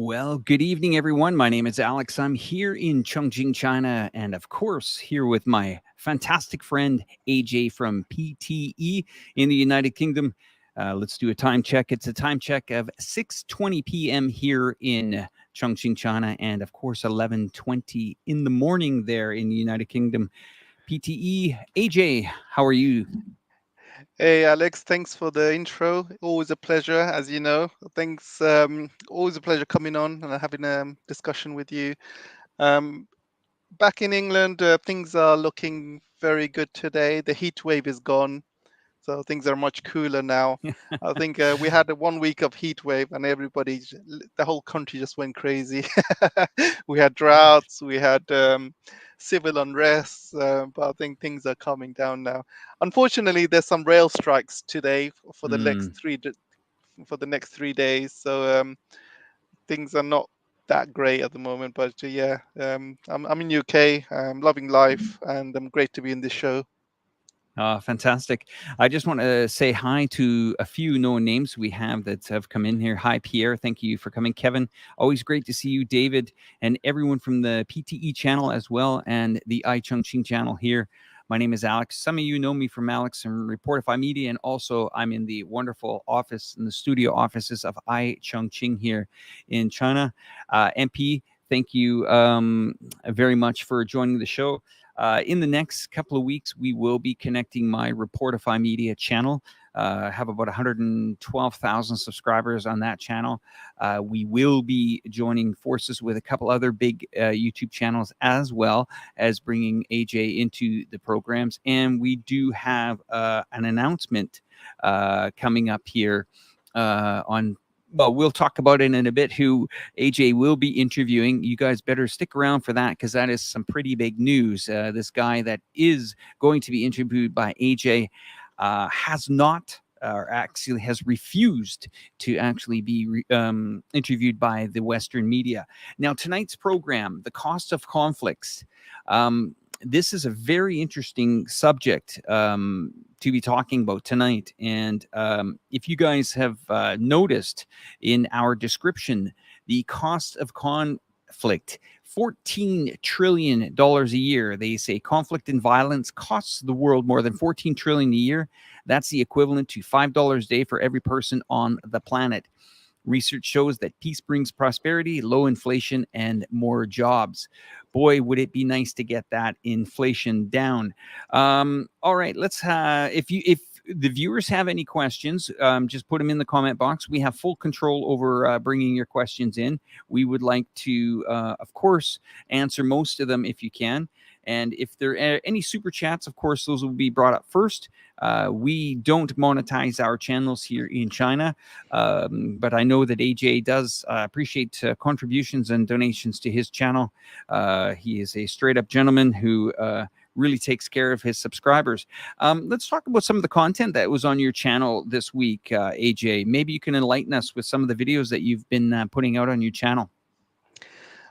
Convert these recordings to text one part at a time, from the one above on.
Well, good evening, everyone. My name is Alex. I'm here in Chongqing, China, and of course, here with my fantastic friend AJ from PTE in the United Kingdom. Let's do a time check. It's a time check of 6:20 p.m. here in Chongqing, China, and of course, 11:20 in the morning there in the United Kingdom. PTE, AJ, how are you? Hey Alex, thanks for the intro. Always a pleasure, as you know. Thanks. Always a pleasure coming on and having a discussion with you. Um, Back in England, things are looking very good today. The heat wave is gone, so things are much cooler now. I think we had a 1 week of heat wave, and the whole country just went crazy. We had droughts, we had civil unrest, but I think things are calming down now. Unfortunately, there's some rail strikes today for the next Mm. for the next 3 days, so things are not that great at the moment. But yeah, I'm in UK. I'm loving life, and I'm great to be in this show. Fantastic. I just want to say hi to a few known names we have that have come in here. Hi, Pierre. Thank you for coming. Kevin, always great to see you. David, and everyone from the PTE channel as well, and the iChongqing channel here. My name is Alex. Some of you know me from Alex and Reporterfy Media, and also I'm in the wonderful office, in the studio offices of iChongqing here in China. MP, thank you very much for joining the show. In the next couple of weeks, we will be connecting my Reportify Media channel. I have about 112,000 subscribers on that channel. We will be joining forces with a couple other big YouTube channels, as well as bringing AJ into the programs. And we do have an announcement coming up here on, well, we'll talk about it in a bit, who AJ will be interviewing. You guys better stick around for that, because that is some pretty big news. This guy that is going to be interviewed by AJ has not, or actually has refused to actually be interviewed by the Western media. Now, tonight's program, the cost of conflicts. This is a very interesting subject to be talking about tonight. And if you guys have noticed in our description, the cost of conflict, $14 trillion a year. They say conflict and violence costs the world more than $14 trillion a year. That's the equivalent to $5 a day for every person on the planet. Research shows that peace brings prosperity, low inflation, and more jobs. Boy, would it be nice to get that inflation down. All right, let's. If the viewers have any questions, just put them in the comment box. We have full control over bringing your questions in. We would like to, of course, answer most of them if you can. And if there are any super chats, of course, those will be brought up first. We don't monetize our channels here in China, but I know that AJ does appreciate contributions and donations to his channel. He is a straight up gentleman who really takes care of his subscribers. Let's talk about some of the content that was on your channel this week, AJ. Maybe you can enlighten us with some of the videos that you've been putting out on your channel.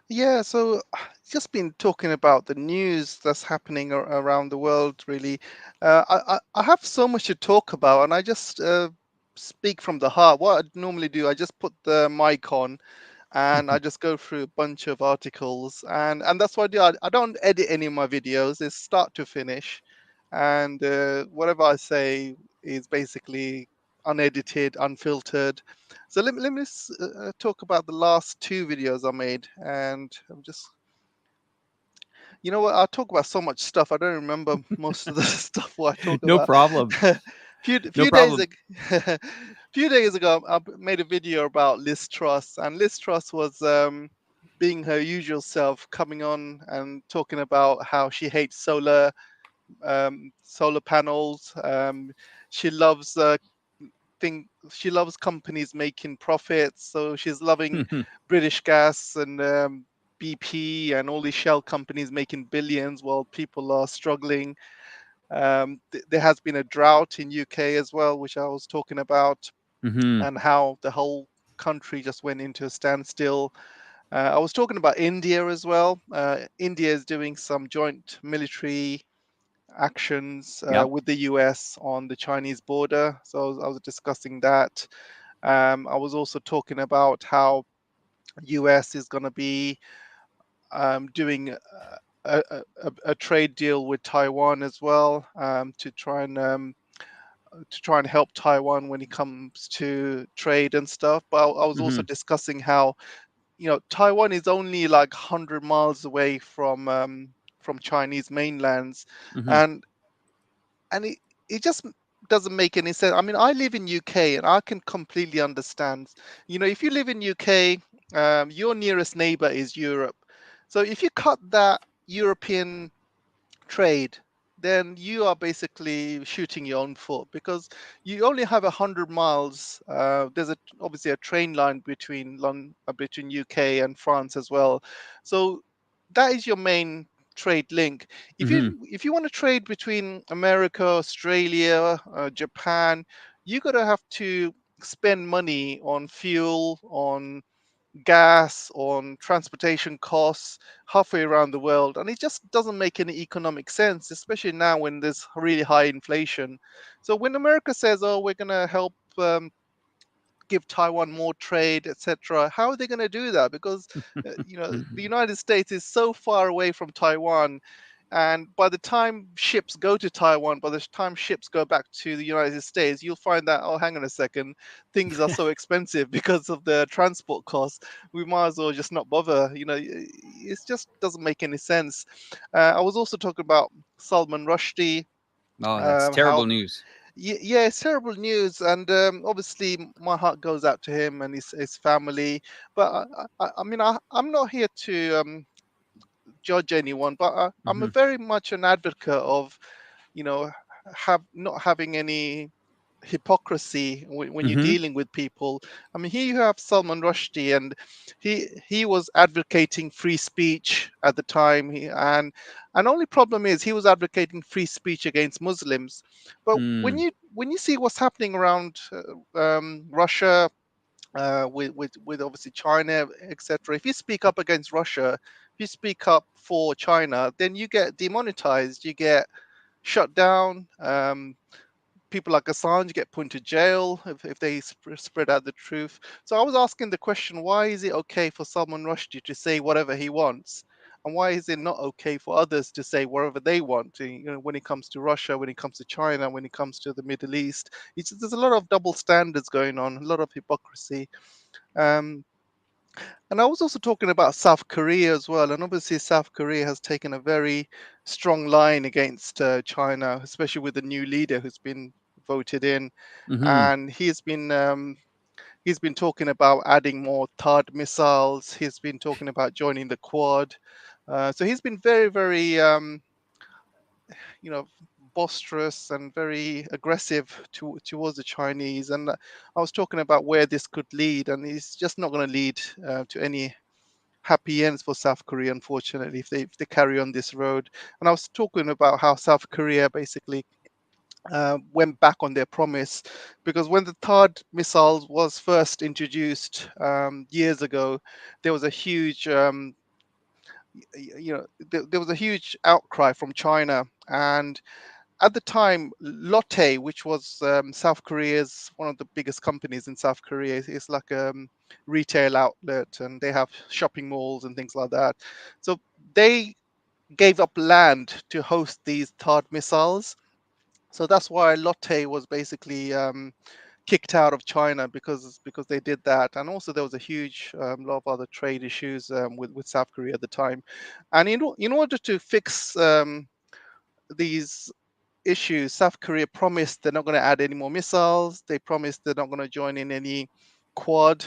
Yeah, so just been talking about the news that's happening around the world, really. I have so much to talk about, and I just speak from the heart. What I normally do, I just put the mic on and I just go through a bunch of articles, and that's what I do. I don't edit any of my videos, it's start to finish. And whatever I say is basically unedited, unfiltered. So let me talk about the last two videos I made, and I'm just, you know what? I talk about so much stuff. I don't remember most of the stuff what I talk No about. problem. few No few days problem. ago, few days ago, I made a video about Liz Truss, and Liz Truss was being her usual self, coming on and talking about how she hates solar panels. She loves she loves companies making profits, so she's loving British Gas and BP and all these shell companies making billions while people are struggling. There has been a drought in UK as well, which I was talking about, Hmm. and how the whole country just went into a standstill. I was talking about India as well. India is doing some joint military actions Yep. with the US on the Chinese border. So I was discussing that. I was also talking about how US is going to be doing a trade deal with Taiwan as well, to try and help Taiwan when it comes to trade and stuff. But I was also Mm-hmm. discussing how, Taiwan is only like 100 miles away from Chinese mainlands, Mm-hmm. and it just doesn't make any sense. I mean, I live in UK and I can completely understand. If you live in UK, your nearest neighbor is Europe. So if you cut that European trade, then you are basically shooting your own foot, because you only have 100 miles. There's obviously a train line between UK and France as well. So that is your main trade link. If you Mm-hmm. if you want to trade between America, Australia, Japan, you're gonna have to spend money on fuel, on gas, on transportation costs halfway around the world. And it just doesn't make any economic sense, especially now when there's really high inflation. So when America says, oh, we're going to help give Taiwan more trade, etc., how are they going to do that? Because the United States is so far away from Taiwan, and by the time ships go to Taiwan, by the time ships go back to the United States, you'll find that, oh, hang on a second, things are so expensive because of the transport costs. We might as well just not bother. It just doesn't make any sense. I was also talking about Salman Rushdie, Oh, that's how terrible news. yeah, it's terrible news, and obviously my heart goes out to him and his family. But I mean, I'm not here to judge anyone, but I'm a Mm-hmm. very much an advocate of, you know, have not having any hypocrisy when you're Mm-hmm. dealing with people. I mean, here you have Salman Rushdie, and he was advocating free speech at the time. And only problem is he was advocating free speech against Muslims. But when Mm. you see what's happening around Russia, with obviously China, etc. If you speak up against Russia, if you speak up for China, then you get demonetized, you get shut down. People like Assange get put into jail if they spread out the truth. So I was asking the question, why is it okay for Salman Rushdie to say whatever he wants? And why is it not okay for others to say whatever they want? When it comes to Russia, when it comes to China, when it comes to the Middle East, there's a lot of double standards going on, a lot of hypocrisy. Um, and I was also talking about South Korea as well. And obviously, South Korea has taken a very strong line against China, especially with the new leader who's been voted in. Mm-hmm. And he's been talking about adding more THAAD missiles. He's been talking about joining the Quad. So he's been very, very, you know, boisterous and very aggressive towards the Chinese. And I was talking about where this could lead, and it's just not going to lead to any happy ends for South Korea, unfortunately, if they carry on this road. And I was talking about how South Korea basically went back on their promise, because when the THAAD missile was first introduced years ago, there was a huge there was a huge outcry from China. And at the time, Lotte, which was South Korea's one of the biggest companies in South Korea, is like a retail outlet, and they have shopping malls and things like that. So they gave up land to host these THAAD missiles. So that's why Lotte was basically kicked out of China, because they did that. And also there was a huge lot of other trade issues with South Korea at the time. And in order to fix these issues, South Korea promised they're not going to add any more missiles. They promised they're not going to join in any Quad.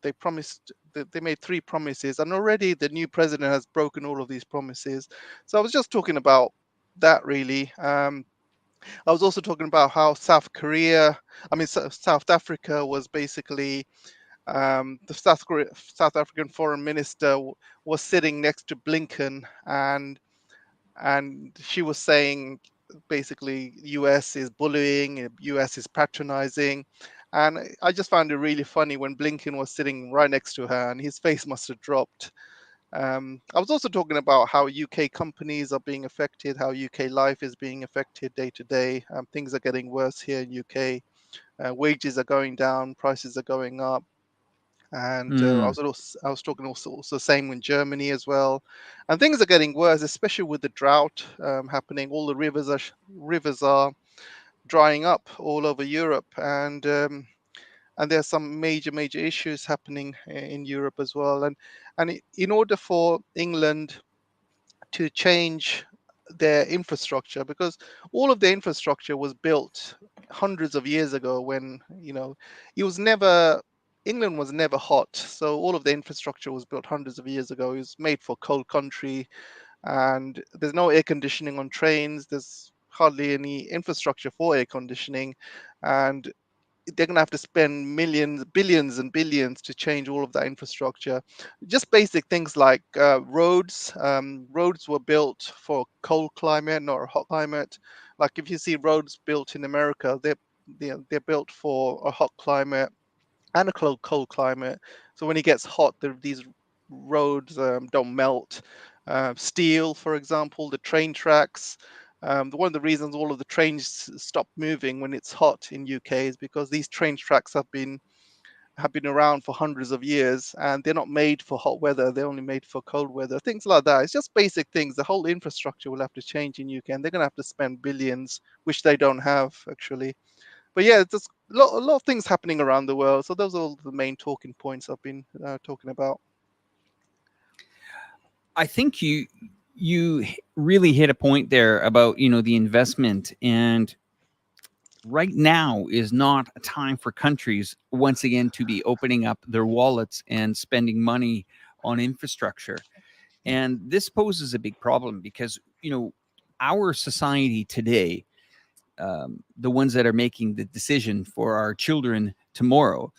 They promised they made three promises, and already the new president has broken all of these promises. So I was just talking about that, really. I was also talking about how South Africa was basically the South African foreign minister was sitting next to Blinken, and she was saying basically US is bullying, US is patronizing. And I just found it really funny when Blinken was sitting right next to her, and his face must have dropped. I was also talking about how UK companies are being affected, how UK life is being affected day to day. Things are getting worse here in UK. Wages are going down, prices are going up. And Mm. I was talking also same in Germany as well, and things are getting worse, especially with the drought happening. All the rivers are drying up all over Europe, and there's some major issues happening in Europe as well. And in order for England to change their infrastructure, because all of the infrastructure was built hundreds of years ago, when it was never England was never hot, so all of the infrastructure was built hundreds of years ago. It was made for cold country, and there's no air conditioning on trains. There's hardly any infrastructure for air conditioning, and they're going to have to spend millions, billions, and billions to change all of that infrastructure. Just basic things like roads. Roads were built for cold climate, not a hot climate. Like if you see roads built in America, they're built for a hot climate and a cold climate. So when it gets hot, these roads don't melt. Steel, for example, the train tracks. One of the reasons all of the trains stop moving when it's hot in UK is because these train tracks have been around for hundreds of years, and they're not made for hot weather. They're only made for cold weather. Things like that. It's just basic things. The whole infrastructure will have to change in UK, and they're going to have to spend billions, which they don't have actually. But yeah, there's a lot of things happening around the world. So those are all the main talking points I've been talking about. I think you really hit a point there about the investment, and right now is not a time for countries once again to be opening up their wallets and spending money on infrastructure. And this poses a big problem because our society today, the ones that are making the decision for our children tomorrow,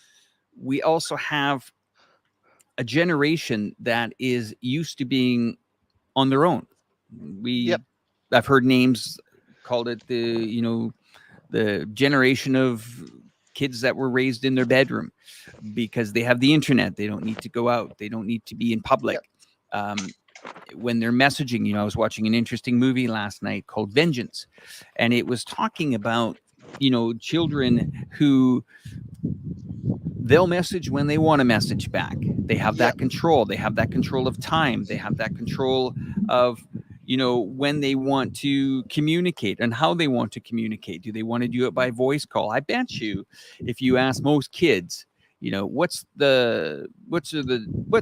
we also have a generation that is used to being on their own. Yep, I've heard names called it the generation of kids that were raised in their bedroom because they have the internet. They don't need to go out. They don't need to be in yep, public. When they're messaging, I was watching an interesting movie last night called Vengeance, and it was talking about children who they'll message when they want to message back. They have yep, that control. They have that control of time. They have that control of when they want to communicate and how they want to communicate. Do they want to do it by voice call? I bet you if you ask most kids, what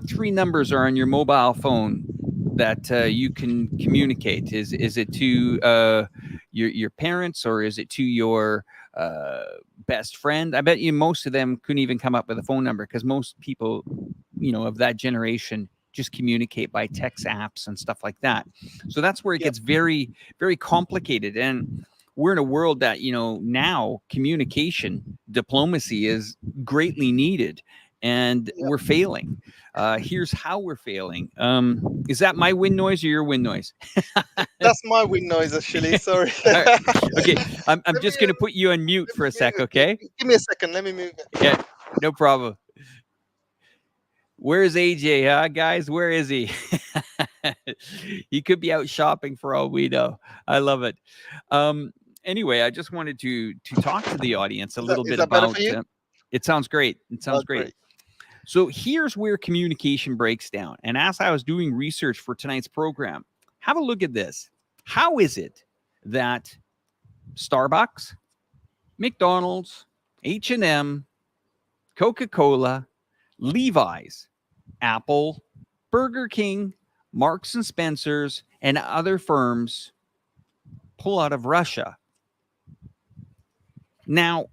three numbers are on your mobile phone that you can communicate? Is it to your parents, or is it to your best friend? I bet you most of them couldn't even come up with a phone number, because most people of that generation just communicate by text apps and stuff like that. So that's where it yep, gets very, very complicated. And we're in a world that now communication diplomacy is greatly needed, and yep. we're failing. Here's how we're failing. Is that my wind noise or your wind noise? That's my wind noise, actually. Sorry. All right. Okay, I'm Let me just going to put you on mute let for me a move sec, it. okay? Give me a second. Let me move it. Yeah, no problem. Where's AJ, huh, guys? Where is he? He could be out shopping for all we know. I love it. Anyway, I just wanted to talk to the audience a Is that little is bit that better for about. you? It sounds great. It Oh, sounds great. great. So here's where communication breaks down. And as I was doing research for tonight's program, have a look at this. How is it that Starbucks, McDonald's, H&M, Coca-Cola, Levi's, Apple, Burger King, Marks and Spencer's, and other firms pull out of Russia? Now,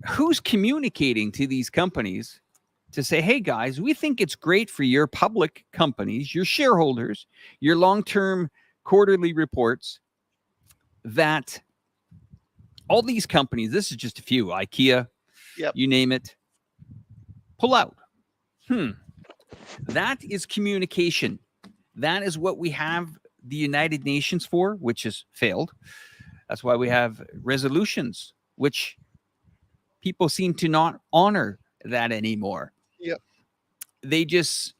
who's communicating to these companies to say, hey guys, we think it's great for your public companies, your shareholders, your long-term quarterly reports, that all these companies, this is just a few, IKEA, Yep. you name it, pull out. That is communication. That is what we have the United Nations for, which has failed. That's why we have resolutions, which people seem to not honor that anymore. Yep. They just,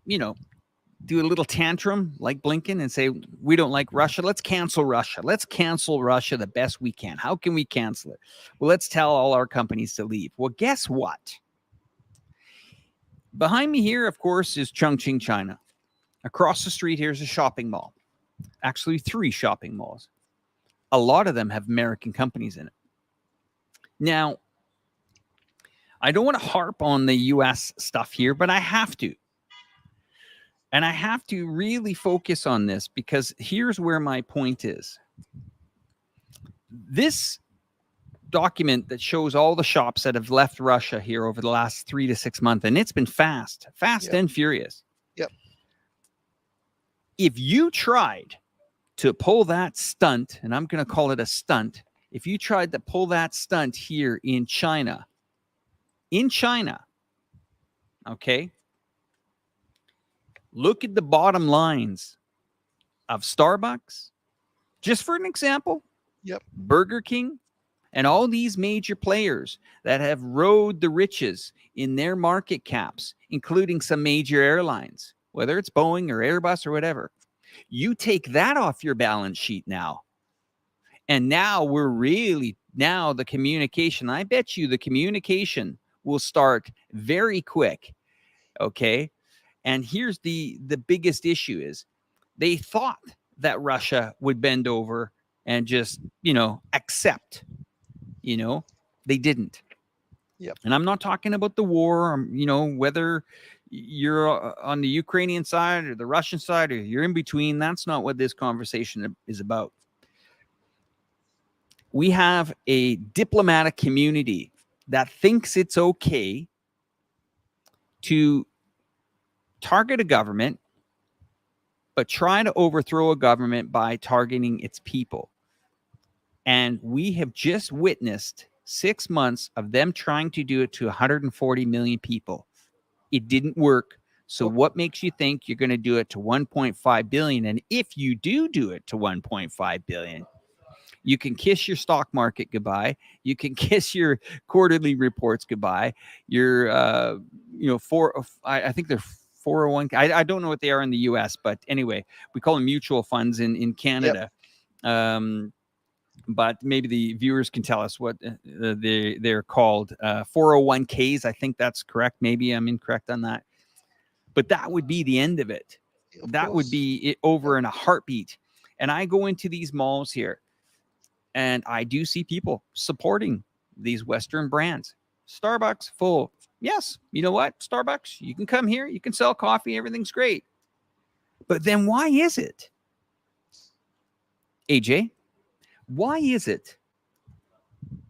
do a little tantrum like Blinken and say, we don't like Russia. Let's cancel Russia. Let's cancel Russia the best we can. How can we cancel it? Well, let's tell all our companies to leave. Well, guess what? Behind me here, of course, is Chongqing, China. Across the street, here's a shopping mall. Actually, 3 shopping malls. A lot of them have American companies in it. Now, I don't want to harp on the US stuff here, but I have to. And I have to really focus on this because here's where my point is. This document that shows all the shops that have left Russia here over the last 3 to 6 months, and it's been fast Yep. and furious. Yep. If you tried to pull that stunt, and I'm going to call it a stunt, if you tried to pull that stunt here in China, okay, look at the bottom lines of Starbucks, just for an example. Yep. Burger King, and all these major players that have rode the riches in their market caps, including some major airlines, whether it's Boeing or Airbus or whatever. You take that off your balance sheet now. And now the communication, I bet you the communication will start very quick. Okay. And here's the biggest issue is they thought that Russia would bend over and just, accept. They didn't. Yep. And I'm not talking about the war, whether you're on the Ukrainian side or the Russian side or you're in between. That's not what this conversation is about. We have a diplomatic community that thinks it's okay to target a government, but try to overthrow a government by targeting its people. And we have just witnessed 6 months of them trying to do it to 140 million people. It didn't work. So what makes you think you're going to do it to 1.5 billion? And if you do it to 1.5 billion, you can kiss your stock market goodbye. You can kiss your quarterly reports goodbye. Your, I think they're 401. I don't know what they are in the US, but anyway, we call them mutual funds in Canada. Yep. But maybe the viewers can tell us what they're called. 401ks, I think that's correct. Maybe I'm incorrect on that. But that would be the end of it. That would be it over in a heartbeat. And I go into these malls here, and I do see people supporting these Western brands. Starbucks, full. Yes, you know what? Starbucks, you can come here. You can sell coffee. Everything's great. But then why is it, AJ? Why is it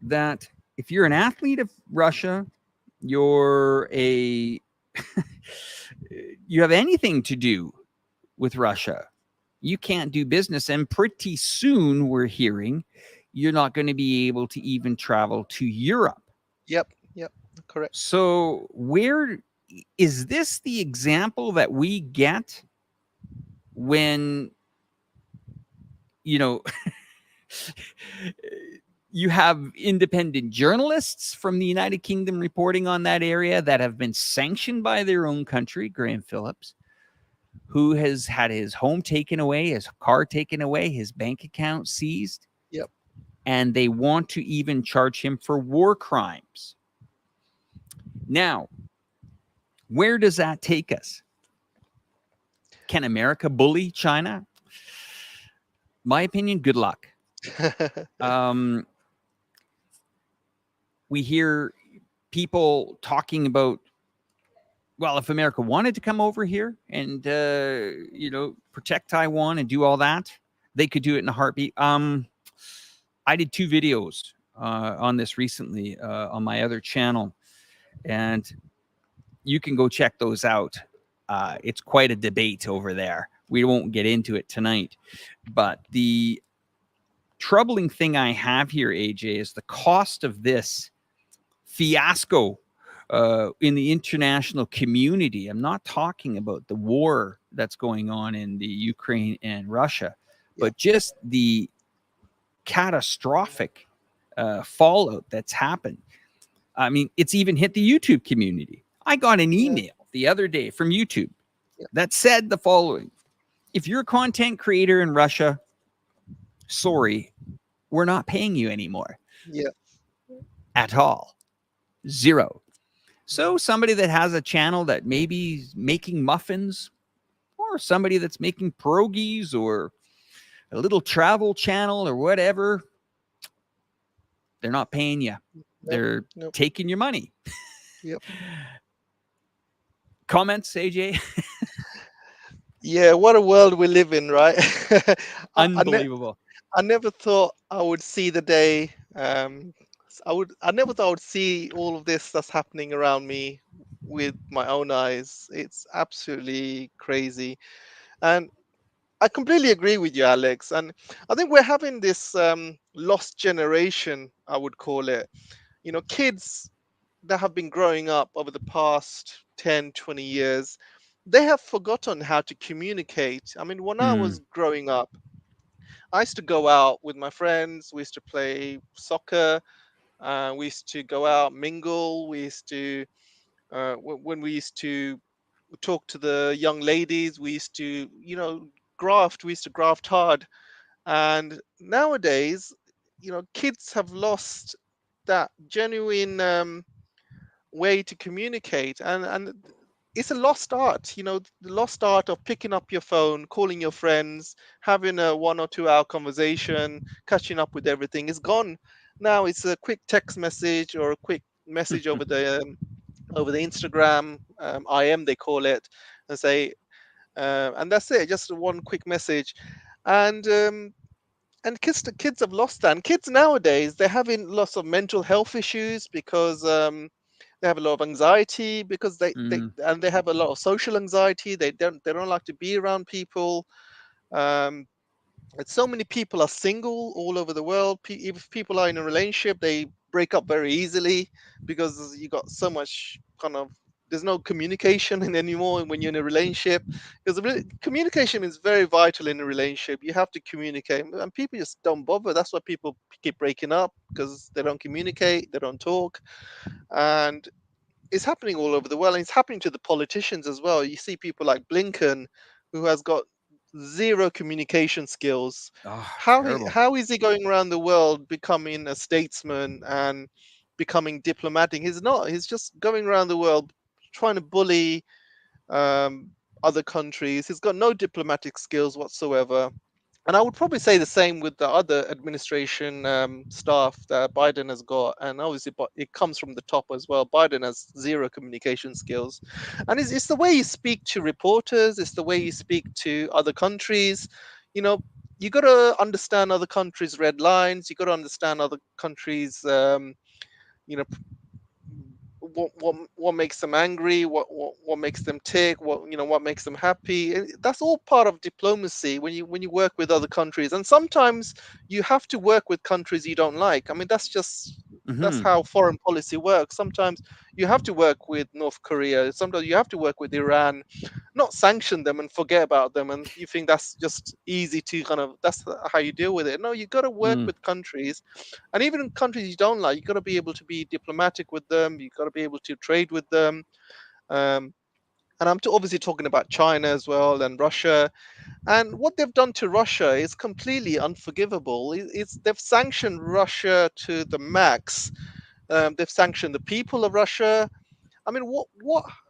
that if you're an athlete of Russia, you have anything to do with Russia, you can't do business, and pretty soon we're hearing you're not going to be able to even travel to Europe. Yep, correct. So where is this the example that we get when, you have independent journalists from the United Kingdom reporting on that area that have been sanctioned by their own country, Graham Phillips, who has had his home taken away, his car taken away, his bank account seized. Yep. And they want to even charge him for war crimes. Now, where does that take us? Can America bully China? My opinion, good luck. We hear people talking about, well, if America wanted to come over here and, protect Taiwan and do all that, they could do it in a heartbeat. I did 2 videos on this recently on my other channel, and you can go check those out. It's quite a debate over there. We won't get into it tonight, but the troubling thing I have here, AJ, is the cost of this fiasco in the international community. I'm not talking about the war that's going on in the Ukraine and Russia, but just the catastrophic fallout that's happened. I mean, it's even hit the YouTube community. I got an email the other day from YouTube that said the following: if you're a content creator in Russia, sorry, we're not paying you anymore. Yeah. At all. 0. So somebody that has a channel that maybe is making muffins, or somebody that's making pierogies, or a little travel channel or whatever, they're not paying you. Nope. They're Nope. taking your money. Yep. Comments, AJ? Yeah, what a world we live in, right? I, I, ne- Unbelievable. I never thought I would see the day. I never thought I would see all of this that's happening around me with my own eyes. It's absolutely crazy, and I completely agree with you, Alex. And I think we're having this lost generation, I would call it. Kids that have been growing up over the past 10, 20 years, they have forgotten how to communicate. I mean, when I Mm, was growing up, I used to go out with my friends, we used to play soccer, we used to go out, mingle, we used to, when we used to talk to the young ladies, we used to, graft, we used to graft hard. And nowadays, kids have lost that genuine way to communicate, and it's a lost art. The lost art of picking up your phone, calling your friends, having a 1 or 2 hour conversation, catching up with everything is gone. Now it's a quick text message or a quick message over the Instagram, IM they call it, and say, and that's it, just one quick message. And um, and kids have lost that. And kids nowadays, they're having lots of mental health issues because they have a lot of anxiety, because mm, they have a lot of social anxiety. They don't like to be around people. Um, and so many people are single all over the world. If people are in a relationship, they break up very easily because you got so much kind of, there's no communication in anymore when you're in a relationship. Because communication is very vital in a relationship. You have to communicate, and people just don't bother. That's why people keep breaking up, because they don't communicate, they don't talk. And it's happening all over the world, and it's happening to the politicians as well. You see people like Blinken, who has got zero communication skills. oh, How terrible. how is he going around the world becoming a statesman and becoming diplomatic? He's not. He's just going around the world trying to bully um, other countries. He's got no diplomatic skills whatsoever. And I would probably say the same with the other administration staff that Biden has got. And obviously, but it comes from the top as well. Biden has zero communication skills. And it's the way you speak to reporters, it's the way you speak to other countries. You know, you got to understand other countries' red lines. You got to understand other countries' you know what makes them angry, what makes them tick, what makes them happy. That's all part of diplomacy when you work with other countries. And sometimes you have to work with countries you don't like. I mean, that's Hmm. how foreign policy works. Sometimes you have to work with North Korea, sometimes you have to work with Iran, not sanction them and forget about them, and you think that's just easy to kind of, that's how you deal with it. No, you got to work Mm, with countries, and even in countries you don't like, you got to be able to be diplomatic with them, you got to be able to trade with them. um, and obviously talking about China as well, and Russia. And what they've done to Russia is completely unforgivable. They've sanctioned Russia to the max. They've sanctioned the people of Russia. I mean, what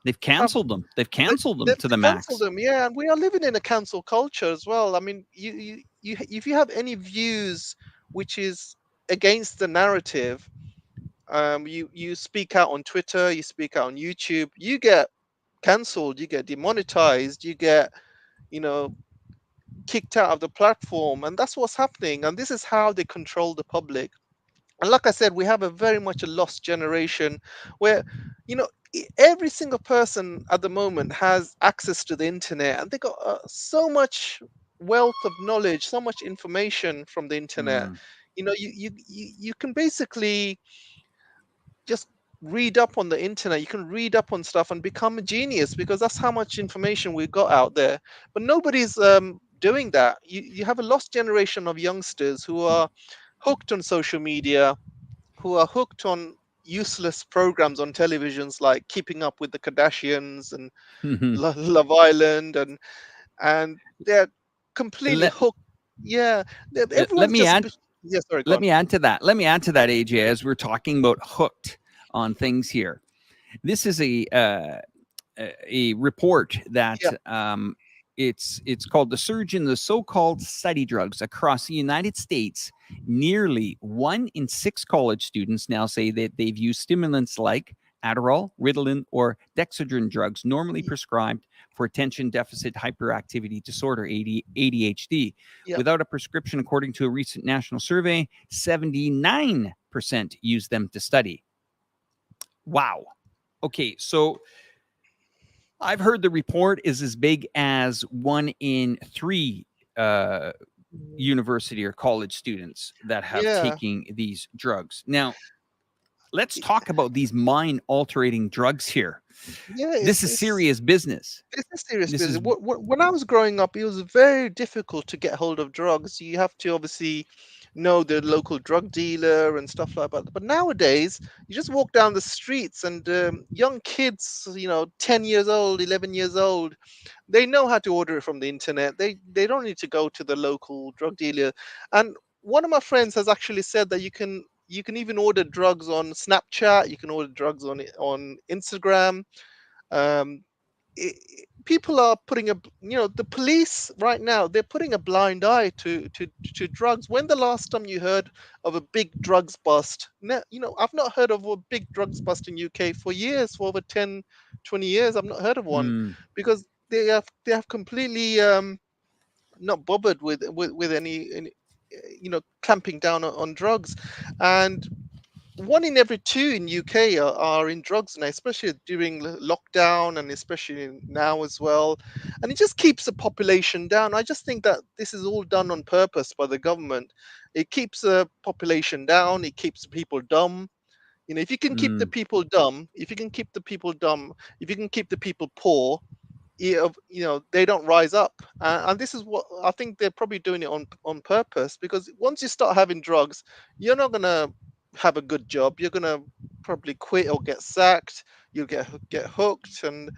they've have canceled them. They've they, canceled them they've to the cancelled max. them? Yeah, and we are living in a cancel culture as well. I mean, if you have any views which is against the narrative, you speak out on Twitter, you speak out on YouTube, you get cancelled, you get demonetized, you get, you know kicked out of the platform. And that's what's happening, and this is how they control the public. And like I said, we have a very much a lost generation where, every single person at the moment has access to the internet, and they got so much wealth of knowledge, so much information from the internet. Mm, You can basically just read up on the internet. You can read up on stuff and become a genius, because that's how much information we've got out there. But nobody's doing that. You have a lost generation of youngsters who are hooked on social media, who are hooked on useless programs on televisions like Keeping Up with the Kardashians and mhm. Love Island, and they're completely let, hooked. Yeah, let everyone's me just. add Yeah, sorry, go let on. me add to that. Let me add to that, AJ, as we're talking about hooked on things here. This is a report that Yeah, it's called the surge in the so-called study drugs across the United States. Nearly 1 in 6 college students now say that they've used stimulants like Adderall, Ritalin, or Dexedrine drugs normally y- prescribed for attention deficit hyperactivity disorder ADHD yeah, without a prescription. According to a recent national survey, 79% use them to study. Wow. Okay, so I've heard the report is as big as 1 in 3 uh, mm, university or college students that have yeah, taken these drugs. Now, let's talk about these mind altering drugs here. yeah. This is It's serious business. It's a serious This is, business. When I was growing up, it was very difficult to get hold of drugs. You have to obviously know the local drug dealer and stuff like that. But nowadays, you just walk down the streets and young kids, 10 years old, 11 years old, they know how to order it from the internet. They don't need to go to the local drug dealer. And one of my friends has actually said that you can even order drugs on Snapchat. You can order drugs on Instagram. Um, People are putting the police right now, they're putting a blind eye to drugs. When the last time you heard of a big drugs bust? I've not heard of a big drugs bust in UK for years, for over 10, 20 years. I've not heard of one, mm, because they have completely not bothered with any clamping down on drugs. And 1 in every 2 in UK are in drugs now, especially during lockdown, and especially now as well. And it just keeps the population down. I just think that this is all done on purpose by the government. It keeps the population down. It keeps people dumb. If you can keep the mm, people dumb, if you can keep the people dumb, if you can keep the people poor, they don't rise up. And this is what I think they're probably doing it on purpose, because once you start having drugs, you're not going to have a good job. You're going to probably quit or get sacked. You'll get hooked, and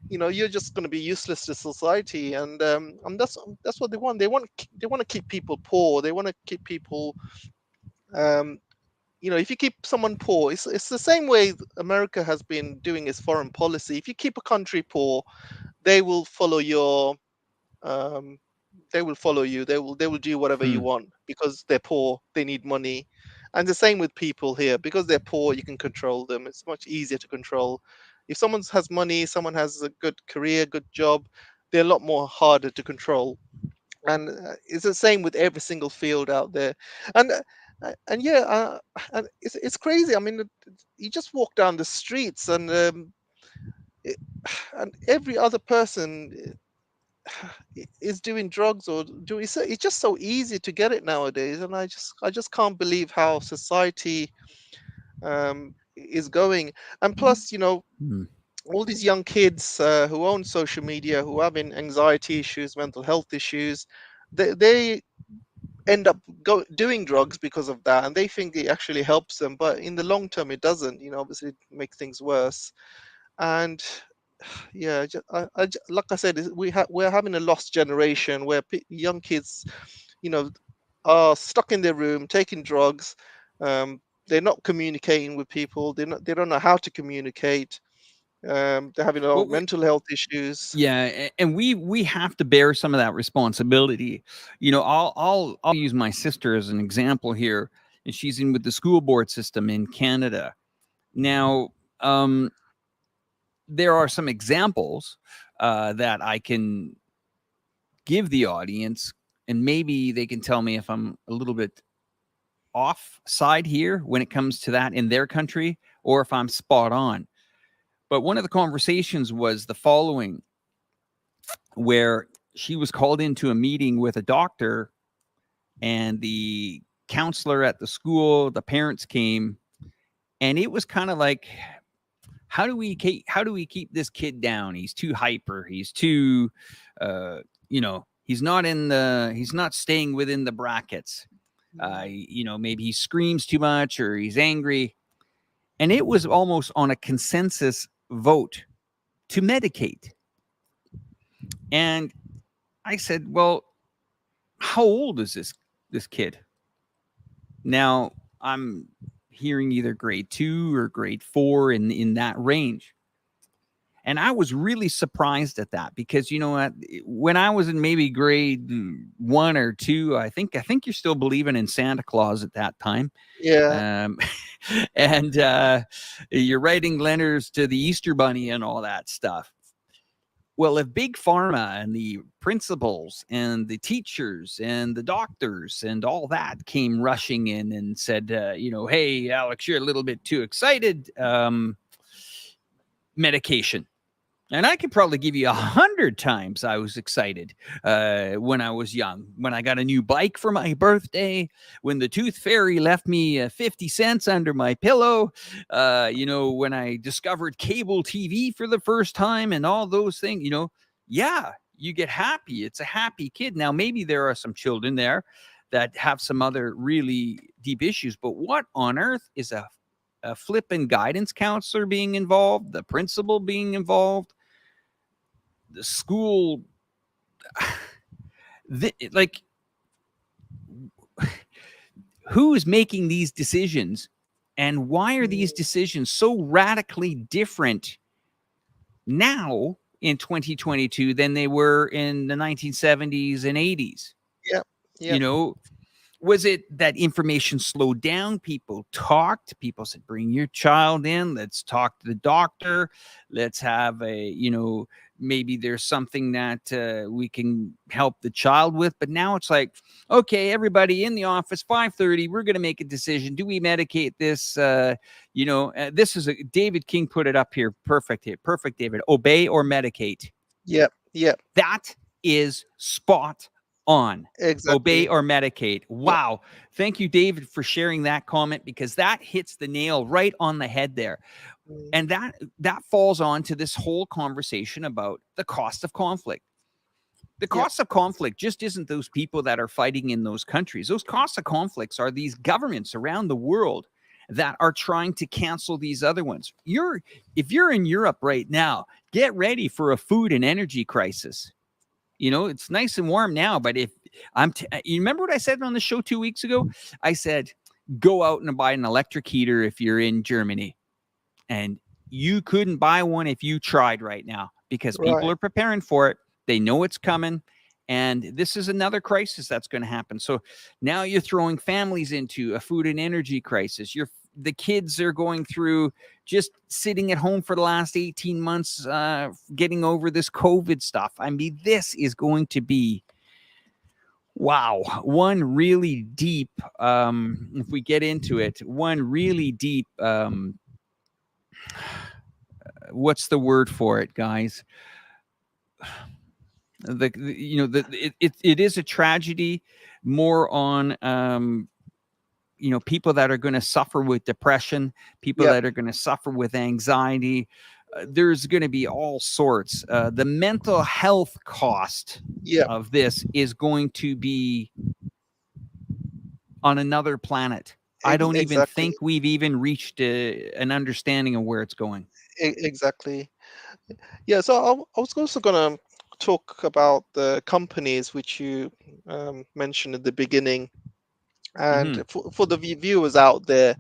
you're just going to be useless to society. And that's what they want. They want to keep people poor. They want to keep people um if you keep someone poor, it's the same way America has been doing its foreign policy. If you keep a country poor, they will follow your um, they will do whatever you hmm. want, because they're poor, they need money. And the same with people here, because they're poor, you can control them. It's much easier to control. If someone has money, someone has a good career, good job, they're a lot more harder to control. And it's the same with every single field out there. And yeah, and it's crazy. I mean, you just walk down the streets, it, and every other person is doing drugs or doing. It's just so easy to get it nowadays, and I just can't believe how society is going. And plus, Hmm. all these young kids who own social media, who have anxiety issues, mental health issues, they end up doing drugs because of that, and they think it actually helps them, but in the long term it doesn't. Obviously it makes things worse. And yeah, like I said, we're having a lost generation where young kids, you know, are stuck in their room taking drugs. They're not communicating with people. They don't know how to communicate. They're having a lot Well, of mental health issues. yeah, and we have to bear some of that responsibility. I'll use my sister as an example here, and she's in with the school board system in Canada now. Um, there are some examples that I can give the audience, and maybe they can tell me if I'm a little bit off side here when it comes to that in their country, or if I'm spot on. But one of the conversations was the following, where she was called into a meeting with a doctor, and the counselor at the school, the parents came, and it was kind of like, how do we keep this kid down? He's too hyper. He's too, he's not staying within the brackets. Maybe he screams too much or he's angry. And it was almost on a consensus vote to medicate. And I said, well, how old is this kid? Now, I'm hearing either grade 2 or grade 4 in that range. And I was really surprised at that because you know what, when I was in maybe grade 1 or 2, I think you're still believing in Santa Claus at that time. Yeah. Um, and you're writing letters to the Easter Bunny and all that stuff. Well, if Big Pharma and the principals and the teachers and the doctors and all that came rushing in and said, hey, Alex, you're a little bit too excited. Medication. And I could probably give you 100 times I was excited when I was young. When I got a new bike for my birthday, when the tooth fairy left me 50 cents under my pillow, when I discovered cable TV for the first time and all those things, yeah, you get happy. It's a happy kid. Now, maybe there are some children there that have some other really deep issues, but what on earth is a flippin' guidance counselor being involved, the principal being involved, the school, like, who is making these decisions, and why are these decisions so radically different now in 2022 than they were in the 1970s and 80s? Yeah. Yeah. Was it that information slowed down? People talked. People said, bring your child in. Let's talk to the doctor. Let's have maybe there's something that we can help the child with. But now it's like, okay, everybody in the office, 5:30, we're going to make a decision. Do we medicate this? This is David King put it up here. Perfect, David. Obey or medicate. Yeah. Yeah. That is spot on. Obey Exactly. or medicate. Wow. Thank you, David, for sharing that comment, because that hits the nail right on the head there. And that falls on to this whole conversation about the cost of conflict. The cost of conflict just isn't those people that are fighting in those countries. Those costs of conflicts are these governments around the world that are trying to cancel these other ones. If you're in Europe right now, get ready for a food and energy crisis. It's nice and warm now, but if you remember what I said on the show 2 weeks ago? I said, go out and buy an electric heater if you're in Germany. And you couldn't buy one if you tried right now, because people are preparing for it. They know it's coming. And this is another crisis that's going to happen. So now you're throwing families into a food and energy crisis. The kids are going through just sitting at home for the last 18 months, getting over this COVID stuff. I mean, this is going to be, wow, one really deep, if we get into it, one really deep, what's the word for it, guys? It is a tragedy more on, people that are going to suffer with depression, people that are going to suffer with anxiety. There's going to be all sorts. The mental health cost of this is going to be on another planet. I don't even think we've even reached an understanding of where it's going. Exactly. Yeah. So I was also going to talk about the companies which you mentioned at the beginning. And for the viewers out there,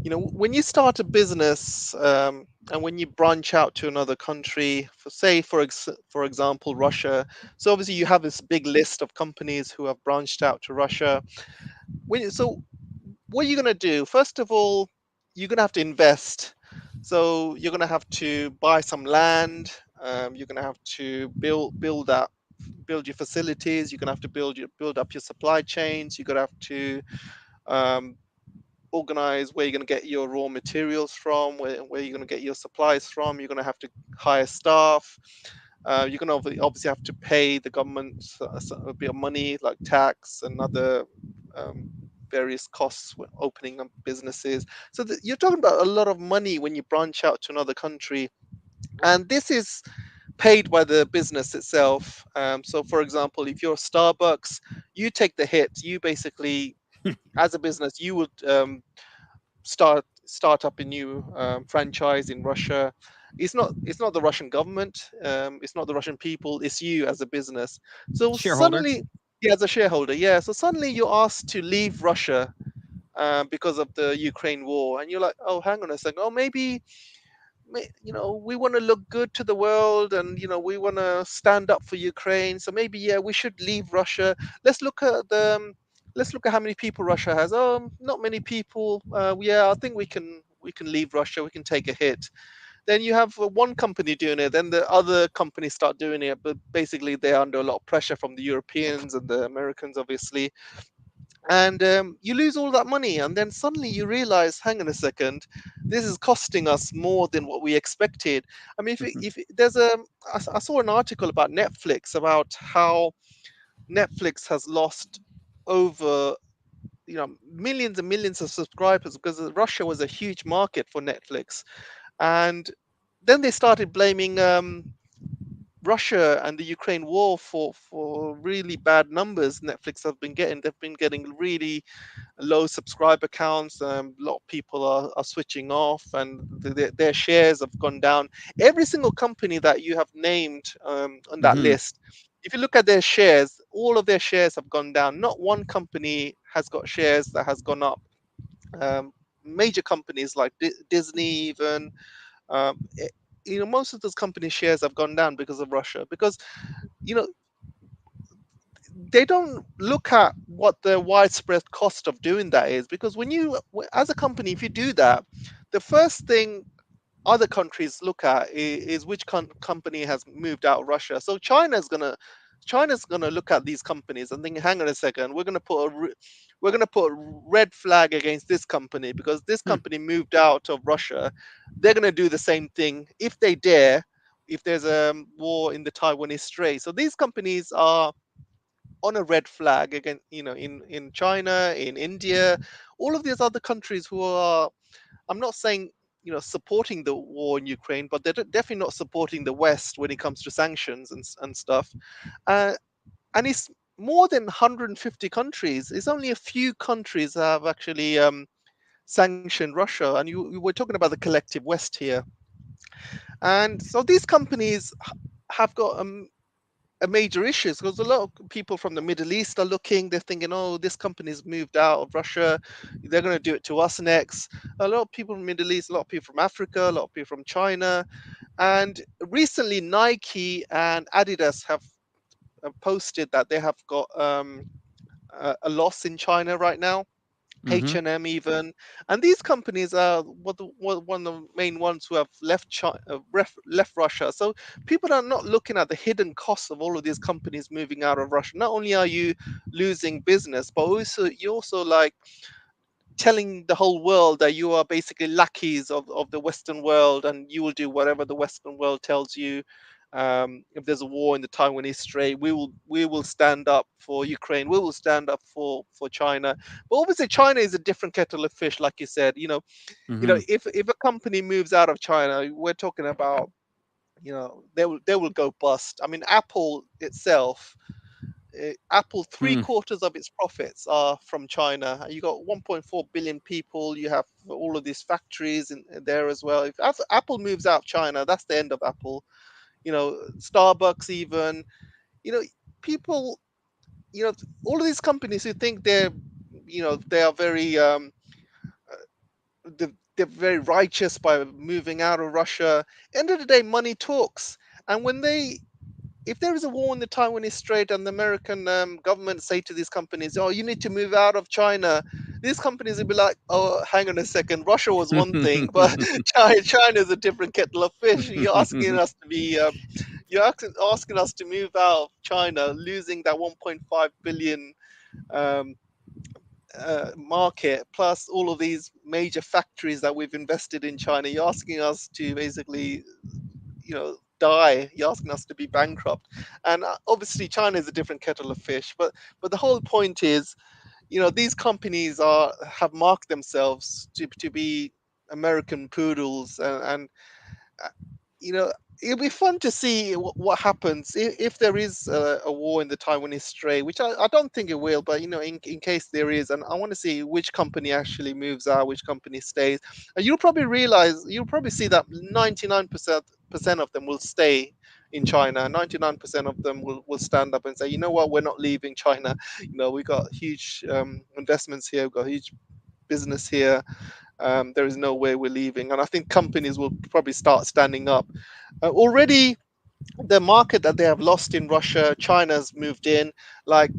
when you start a business and when you branch out to another country, for example, Russia. So obviously you have this big list of companies who have branched out to Russia. So what are you going to do? First of all, you're going to have to invest. So you're going to have to buy some land. You're going to have to build your facilities. You're going to have to build up your supply chains. You're going to have to organize where you're going to get your raw materials from, where you're going to get your supplies from. You're going to have to hire staff. You're going to obviously have to pay the government a bit of money, like tax and other various costs when opening up businesses. So you're talking about a lot of money when you branch out to another country, and this is paid by the business itself. So for example, if you're Starbucks, you take the hit. You basically, as a business, you would start up a new franchise in Russia. It's not the Russian government, it's not the Russian people, it's you as a business. So Shareholder. suddenly, yeah, as a shareholder, yeah. So suddenly you're asked to leave Russia because of the Ukraine war. And you're like, oh, hang on a second. Oh, maybe we want to look good to the world, and we want to stand up for Ukraine. So maybe, yeah, we should leave Russia. Let's look at how many people Russia has. Oh, not many people. Yeah, I think we can leave Russia. We can take a hit. Then you have one company doing it, then the other companies start doing it, but basically they're under a lot of pressure from the Europeans and the Americans, obviously. And you lose all that money, and then suddenly you realize, hang on a second, this is costing us more than what we expected. I mean, if there's I saw an article about Netflix, about how Netflix has lost over millions and millions of subscribers because Russia was a huge market for Netflix. And then they started blaming Russia and the Ukraine war for really bad numbers Netflix have been getting. They've been getting really low subscriber counts. A lot of people are switching off, and their shares have gone down. Every single company that you have named on that Hmm. list, if you look at their shares, all of their shares have gone down. Not one company has got shares that has gone up. Um, Major companies like Disney, even, um, eh, most of those company shares have gone down because of Russia. Because you know they don't look at what the widespread cost of doing that is. Because as a company, if you do that, the first thing other countries look at is which company has moved out of Russia. So China's gonna look at these companies and think, hang on a second, we're gonna put a red flag against this company because this Hmm. company moved out of Russia. They're gonna do the same thing if they dare. If there's a war in the Taiwanese Strait, so these companies are on a red flag again, in China, in India, all of these other countries who are, I'm not saying, supporting the war in Ukraine, but they're definitely not supporting the West when it comes to sanctions and stuff. Uh, and it's more than 150 countries. It's only a few countries that have actually sanctioned Russia, and we're talking about the collective West here. And so these companies have got a major issues because a lot of people from the Middle East are looking. They're thinking, "Oh, this company's moved out of Russia. They're going to do it to us next." A lot of people from the Middle East, a lot of people from Africa, a lot of people from China, and recently Nike and Adidas have posted that they have got a loss in China right now. Hmm. H&M even, and these companies are one of the main ones who have left Russia. So people are not looking at the hidden costs of all of these companies moving out of Russia. Not only are you losing business, but also you also like telling the whole world that you are basically lackeys of the Western world, and you will do whatever the Western world tells you. If there's a war in the Taiwanese Strait, we will stand up for Ukraine. We will stand up for China. But obviously, China is a different kettle of fish, like you said. Hmm. If a company moves out of China, we're talking about, they will go bust. I mean, Apple itself, Apple, three Hmm. quarters of its profits are from China. You got 1.4 billion people. You have all of these factories in there as well. If Apple moves out of China, that's the end of Apple. Starbucks even. You know, people. All of these companies who think they are very they're very righteous by moving out of Russia. End of the day, money talks. And if there is a war in the Taiwanese Strait and the American government say to these companies, "Oh, you need to move out of China," these companies will be like, "Oh, hang on a second. Russia was one thing, but China is a different kettle of fish. You're asking us to move out of China, losing that 1.5 billion um, market, plus all of these major factories that we've invested in China. You're asking us to basically, die. You're asking us to be bankrupt." And obviously China is a different kettle of fish, but the whole point is, these companies have marked themselves to be American poodles. And uh, you know, it'll be fun to see what happens if there is a war in the Taiwanese Strait, which I don't think it will, but in case there is, and I want to see which company actually moves out, which company stays. And you'll probably see that 99% of them will stay in China. 99% of them will stand up and say, "You know what, we're not leaving China. We got huge investments here, we've got huge business here. There is no way we're leaving, and I think companies will probably start standing up. Already, the market that they have lost in Russia, China's moved in. Like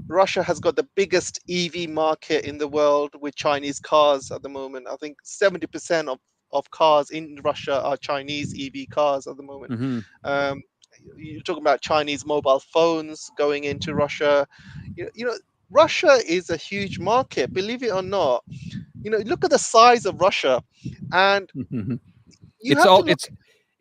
Russia has got the biggest EV market in the world with Chinese cars at the moment. I think 70% of cars in Russia are Chinese EV cars at the moment. Mm-hmm. Um, you're talking about Chinese mobile phones going into Russia. Russia is a huge market, believe it or not. Look at the size of Russia, and Mm-hmm. you have to look. It's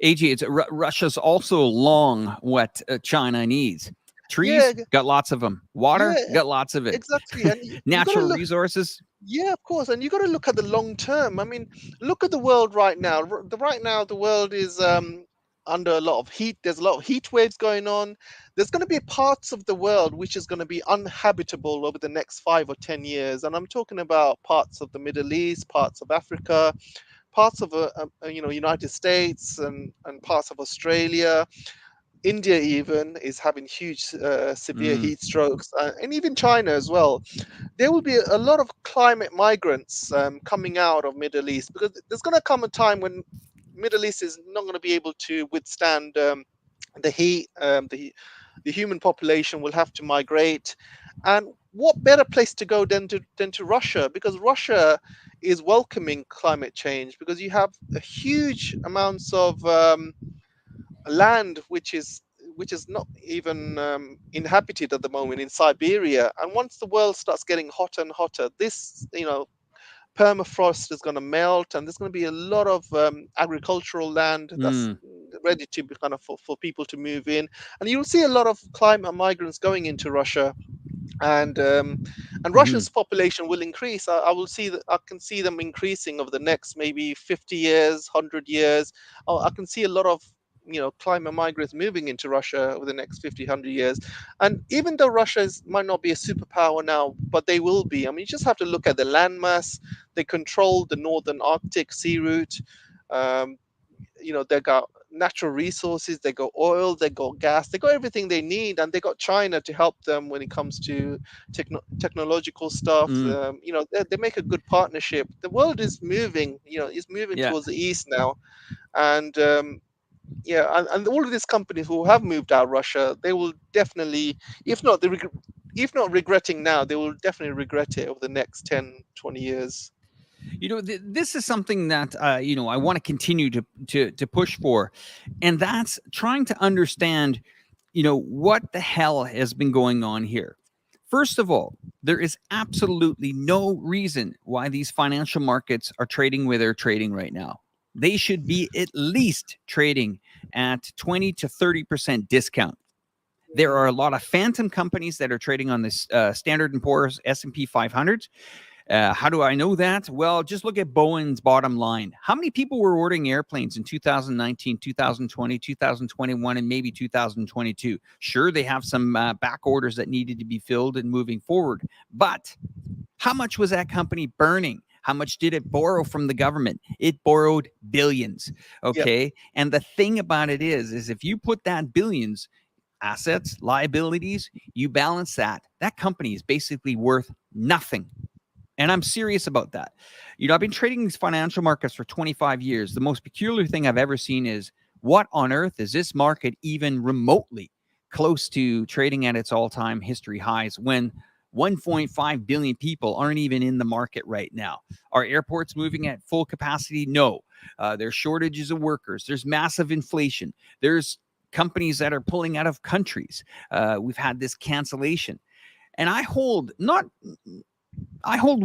AJ. It's Russia's also long what China needs. Yeah, Trees, got lots of them. Water, yeah, got lots of it. exactly. And you got to Natural look. resources. Yeah, of course, and you got to look at the long term. I mean, look at the world right now. Right now, the world is under a lot of heat. There's a lot of heat waves going on. There's going to be parts of the world which is going to be uninhabitable over the next 5 or 10 years, and I'm talking about parts of the Middle East, parts of Africa, parts of United States, and parts of Australia. India even is having huge severe Mm, heat strokes, and even China as well. There will be a lot of climate migrants coming out of Middle East, because there's going to come a time when Middle East is not going to be able to withstand the heat. The human population will have to migrate, and what better place to go than to Russia, because Russia is welcoming climate change, because you have a huge amounts of land which is not even inhabited at the moment in Siberia. And once the world starts getting hotter and hotter, this permafrost is going to melt, and there's going to be a lot of agricultural land that's mm, ready to be kind of for people to move in, and you'll see a lot of climate migrants going into Russia. And mm-hmm. Russia's population will increase. I will see that. I can see them increasing over the next maybe 50 years, 100 years. I can see a lot of climate migrants moving into Russia over the next 50, 100 years. And even though might not be a superpower now, but they will be. I mean, you just have to look at the landmass. They control the northern Arctic sea route. Um, they got natural resources, they got oil, they got gas, they got everything they need, and they got China to help them when it comes to technological stuff. Mm, They make a good partnership. The world is moving, is moving yeah. towards the east now. And yeah, and all of these companies who have moved out of Russia, they will definitely, if not if not regretting now, they will definitely regret it over the next 10, 20 years. This is something that I want to continue to push for, and that's trying to understand, what the hell has been going on here. First of all, there is absolutely no reason why these financial markets are trading where they're trading right now. They should be at least trading at 20 to 30% discount. There are a lot of phantom companies that are trading on this Standard & Poor's S&P 500. How do I know that? Well, just look at Boeing's bottom line. How many people were ordering airplanes in 2019, 2020, 2021, and maybe 2022? Sure, they have some back orders that needed to be filled and moving forward. But how much was that company burning? How much did it borrow from the government? It borrowed billions. Yep. Okay. And the thing about it is if you put that billions, assets, liabilities, you balance that company is basically worth nothing. And I'm serious about that. I've been trading these financial markets for 25 years. The most peculiar thing I've ever seen is, what on earth is this market even remotely close to trading at its all-time history highs when 1.5 billion people aren't even in the market right now? Are airports moving at full capacity? No. There's shortages of workers. There's massive inflation. There's companies that are pulling out of countries. We've had this cancellation. And I hold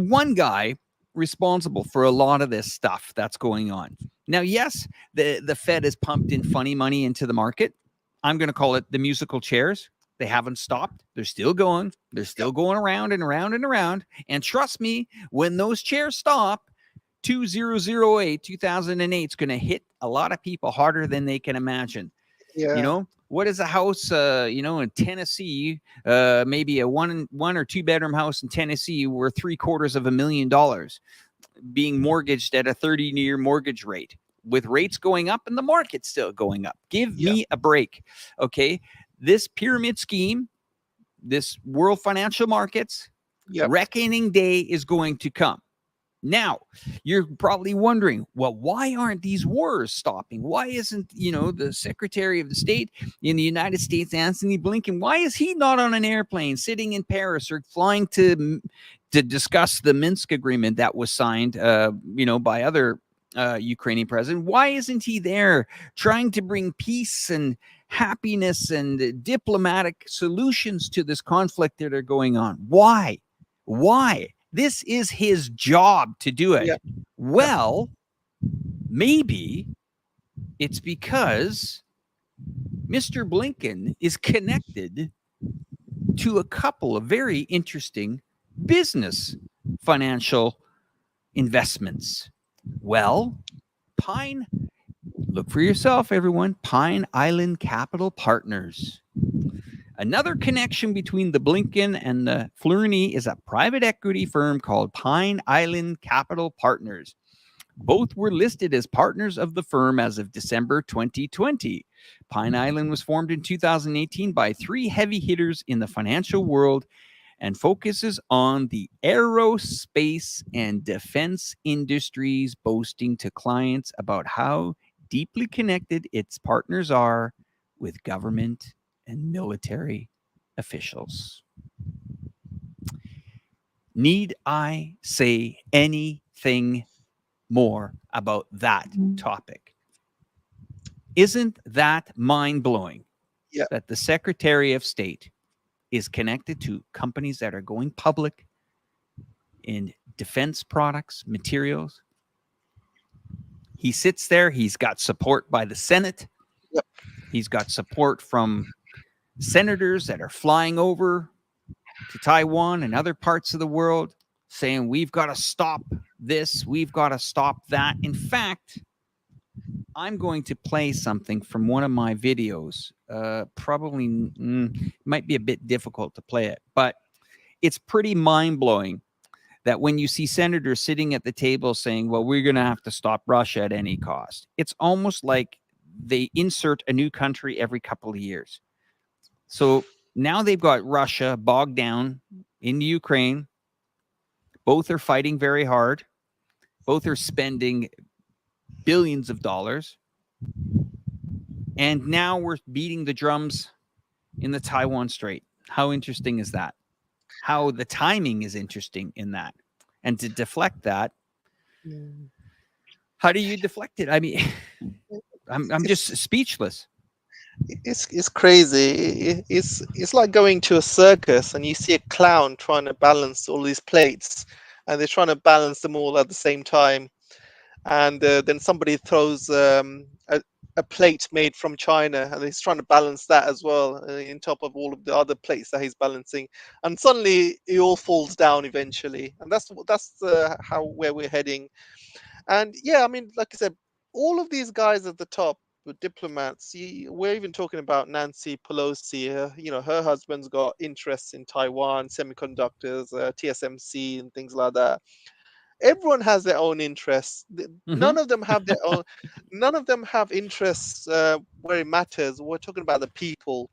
one guy responsible for a lot of this stuff that's going on. Now, yes, the Fed has pumped in funny money into the market. I'm going to call it the musical chairs. They haven't stopped. They're still going. They're still going around and around and around. And trust me, when those chairs stop, 2008 is going to hit a lot of people harder than they can imagine. Yeah. What is a house, in Tennessee, maybe a one or two bedroom house in Tennessee worth $750,000 being mortgaged at a 30-year mortgage rate, with rates going up and the market still going up? Give Yeah. me a break. Okay. This pyramid scheme, this world financial markets, Yep. reckoning day is going to come. Now, you're probably wondering, well, why aren't these wars stopping? Why isn't, the Secretary of the State in the United States, Anthony Blinken, why is he not on an airplane sitting in Paris or flying to discuss the Minsk agreement that was signed, by other Ukrainian president? Why isn't he there trying to bring peace and happiness and diplomatic solutions to this conflict that are going on? Why? Why? This is his job to do it. Yeah. Well, maybe it's because Mr. Blinken is connected to a couple of very interesting business financial investments. Well, look for yourself, everyone. Pine Island Capital Partners. Another connection between the Blinken and the Fleury is a private equity firm called Pine Island Capital Partners. Both were listed as partners of the firm as of December 2020. Pine Island was formed in 2018 by three heavy hitters in the financial world and focuses on the aerospace and defense industries, boasting to clients about how deeply connected its partners are with government and military officials. Need I say anything more about that topic? Isn't that mind-blowing? Yeah. That the Secretary of State is connected to companies that are going public in defense products, materials. He sits there. He's got support by the Senate. Yep. He's got support from senators that are flying over to Taiwan and other parts of the world saying, we've got to stop this, we've got to stop that. In fact, I'm going to play something from one of my videos. Probably might be a bit difficult to play it, but it's pretty mind-blowing that when you see senators sitting at the table saying, well, we're going to have to stop Russia at any cost, it's almost like they insert a new country every couple of years. So now they've got Russia bogged down in Ukraine. Both are fighting very hard. Both are spending billions of dollars. And now we're beating the drums in the Taiwan Strait. How interesting is that? How the timing is interesting in that. And to deflect that, how do you deflect it? I mean, I'm just speechless. It's crazy. It's like going to a circus and you see a clown trying to balance all these plates, and they're trying to balance them all at the same time. And then somebody throws a plate made from China, and he's trying to balance that as well, in top of all of the other plates that he's balancing. And suddenly it all falls down eventually. And that's where we're heading. And yeah, I mean, like I said, all of these guys at the top were diplomats. We're even talking about Nancy Pelosi. Her husband's got interests in Taiwan, semiconductors, TSMC, and things like that. Everyone has their own interests. None of them have their own. None of them have interests where it matters. We're talking about the people.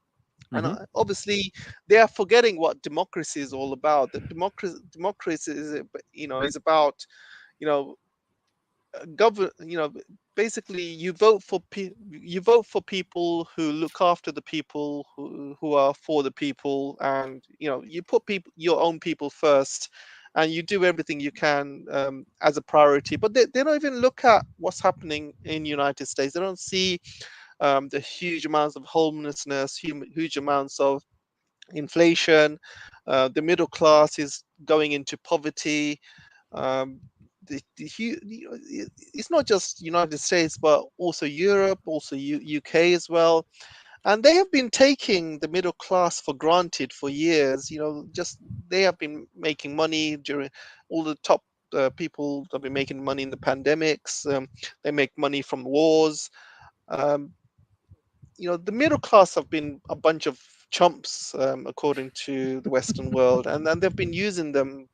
And obviously, they are forgetting what democracy is all about. The democracy is about, you know, basically you vote for people who look after the people, who are for the people, and you put your own people first, and you do everything you can as a priority. But they don't even look at what's happening in United States. They don't see the huge amounts of homelessness, huge amounts of inflation. The middle class is going into poverty. um, it's not just United States, but also Europe, also UK as well. And they have been taking the middle class for granted for years. Just they have been making money during all the top people have been making money in the pandemics. They make money from wars. Um, the middle class have been a bunch of chumps, according to the Western world, and they've been using them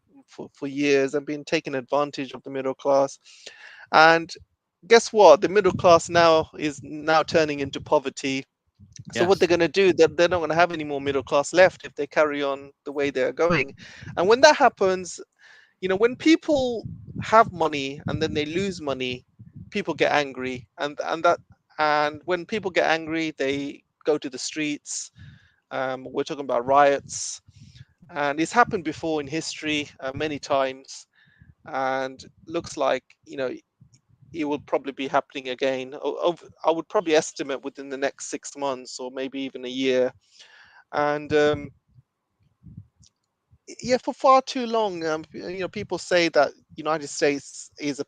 for years and been taking advantage of the middle class. And guess what? The middle class now is turning into poverty. So what Yes. they're going to do, they're not going to have any more middle class left if they carry on the way they're going. And when that happens, when people have money and then they lose money, people get angry, and when people get angry, they go to the streets. We're talking about riots, and it's happened before in history many times, and looks like it will probably be happening again. I would probably estimate within the next 6 months or maybe even a year. And yeah, for far too long, people say that United States is a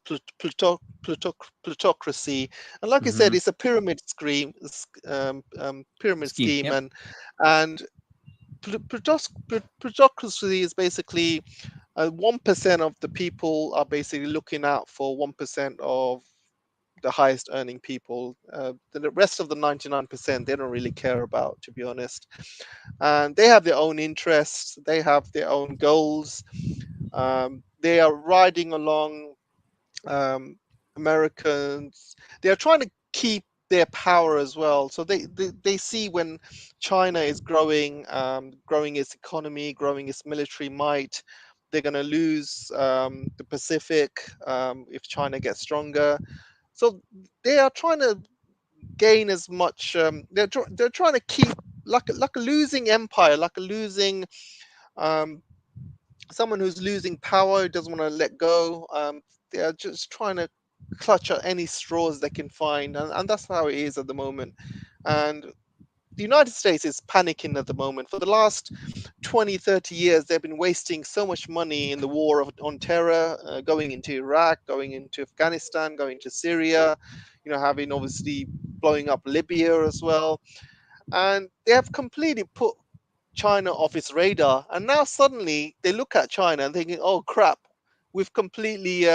plutocracy, and like I said, Hmm. it's a pyramid Scheme. scheme, Yep. and plutocracy is basically 1% of the people are basically looking out for 1% of the highest earning people. The rest of the 99% they don't really care about, to be honest. And they have their own interests, they have their own goals. They are riding along um, Americans. They are trying to keep their power as well. So they see when China is growing, growing its economy, growing its military might, they're going to lose the Pacific if China gets stronger. So they are trying to gain as much. They're trying to keep like a losing empire, like a losing um, someone who's losing power, who doesn't want to let go. They are just trying to clutch at any straws they can find, and that's how it is at the moment. And the United States is panicking at the moment. For the last 20, 30 years, they've been wasting so much money in the war on terror, going into Iraq, going into Afghanistan, going to Syria, having obviously blowing up Libya as well. And they have completely put China off its radar. And now suddenly they look at China and thinking, oh crap, we've completely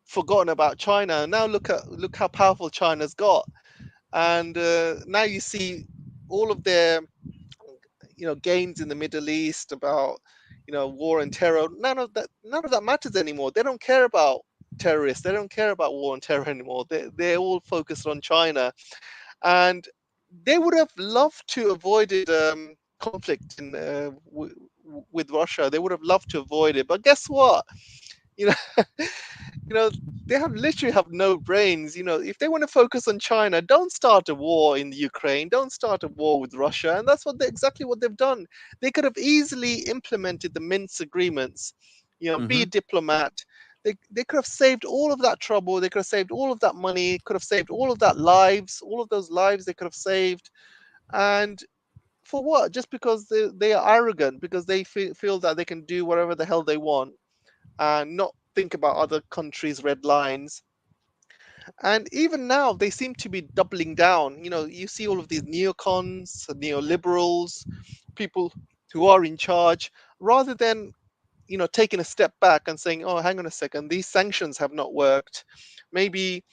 forgotten about China. Now look how powerful China's got. And now you see all of their gains in the Middle East about war and terror. None of that matters anymore. They don't care about terrorists. They don't care about war and terror anymore. They're all focused on China, and they would have loved to avoided conflict with Russia. They would have loved to avoid it, but guess what? You know, you know, they literally have no brains. If they want to focus on China, don't start a war in the Ukraine. Don't start a war with Russia, and that's exactly what they've done. They could have easily implemented the Minsk agreements. Be a Hmm. diplomat. They could have saved all of that trouble. They could have saved all of that money. Could have saved all of that lives. All of those lives they could have saved. And for what? Just because they are arrogant, because they feel that they can do whatever the hell they want and not think about other countries' red lines. And even now, they seem to be doubling down. You see all of these neocons, neoliberals, people who are in charge, rather than taking a step back and saying, "Oh, hang on a second, these sanctions have not worked. Maybe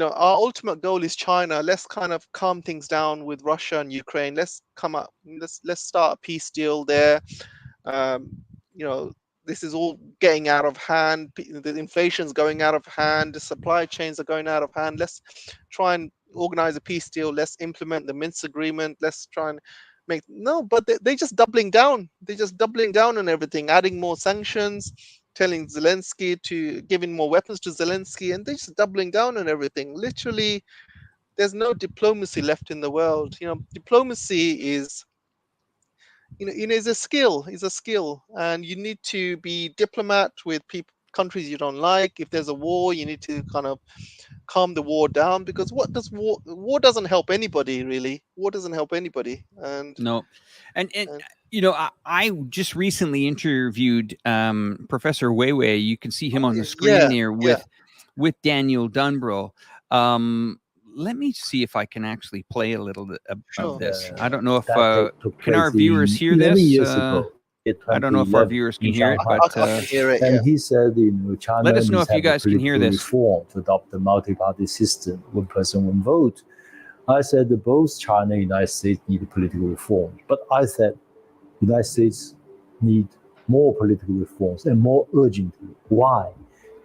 our ultimate goal is China. Let's kind of calm things down with Russia and Ukraine. Let's come up. Let's start a peace deal there. Um, you know, this is all getting out of hand. The inflation's going out of hand. The supply chains are going out of hand. Let's try and organize a peace deal. Let's implement the Minsk agreement. Let's try and make no, but they're just doubling down. They're just doubling down on everything, adding more sanctions, telling Zelensky to giving more weapons to Zelensky, and they're just doubling down on everything. Literally, there's no diplomacy left in the world. Diplomacy is is a skill. Is a skill, and you need to be diplomat with people, countries you don't like. If there's a war, you need to kind of calm the war down, because what does war doesn't help anybody really. War doesn't help anybody, and No, and and I just recently interviewed Professor Weiwei. You can see him on the screen yeah, there yeah, with Daniel Dunbrill. Um, Let me see if I can actually play a little bit of sure. this. I don't know if That took can our place viewers in hear 11 this. years ago, in I don't know if our 2011 viewers can in hear it, Shanghai. but I can hear it. Yeah, And he said, China let us know needs if to you have a guys can hear political this. reform to adopt the multi-party system, one person, one vote. I said that both China and the United States need political reform. But I said the United States need more political reforms and more urgently. Why?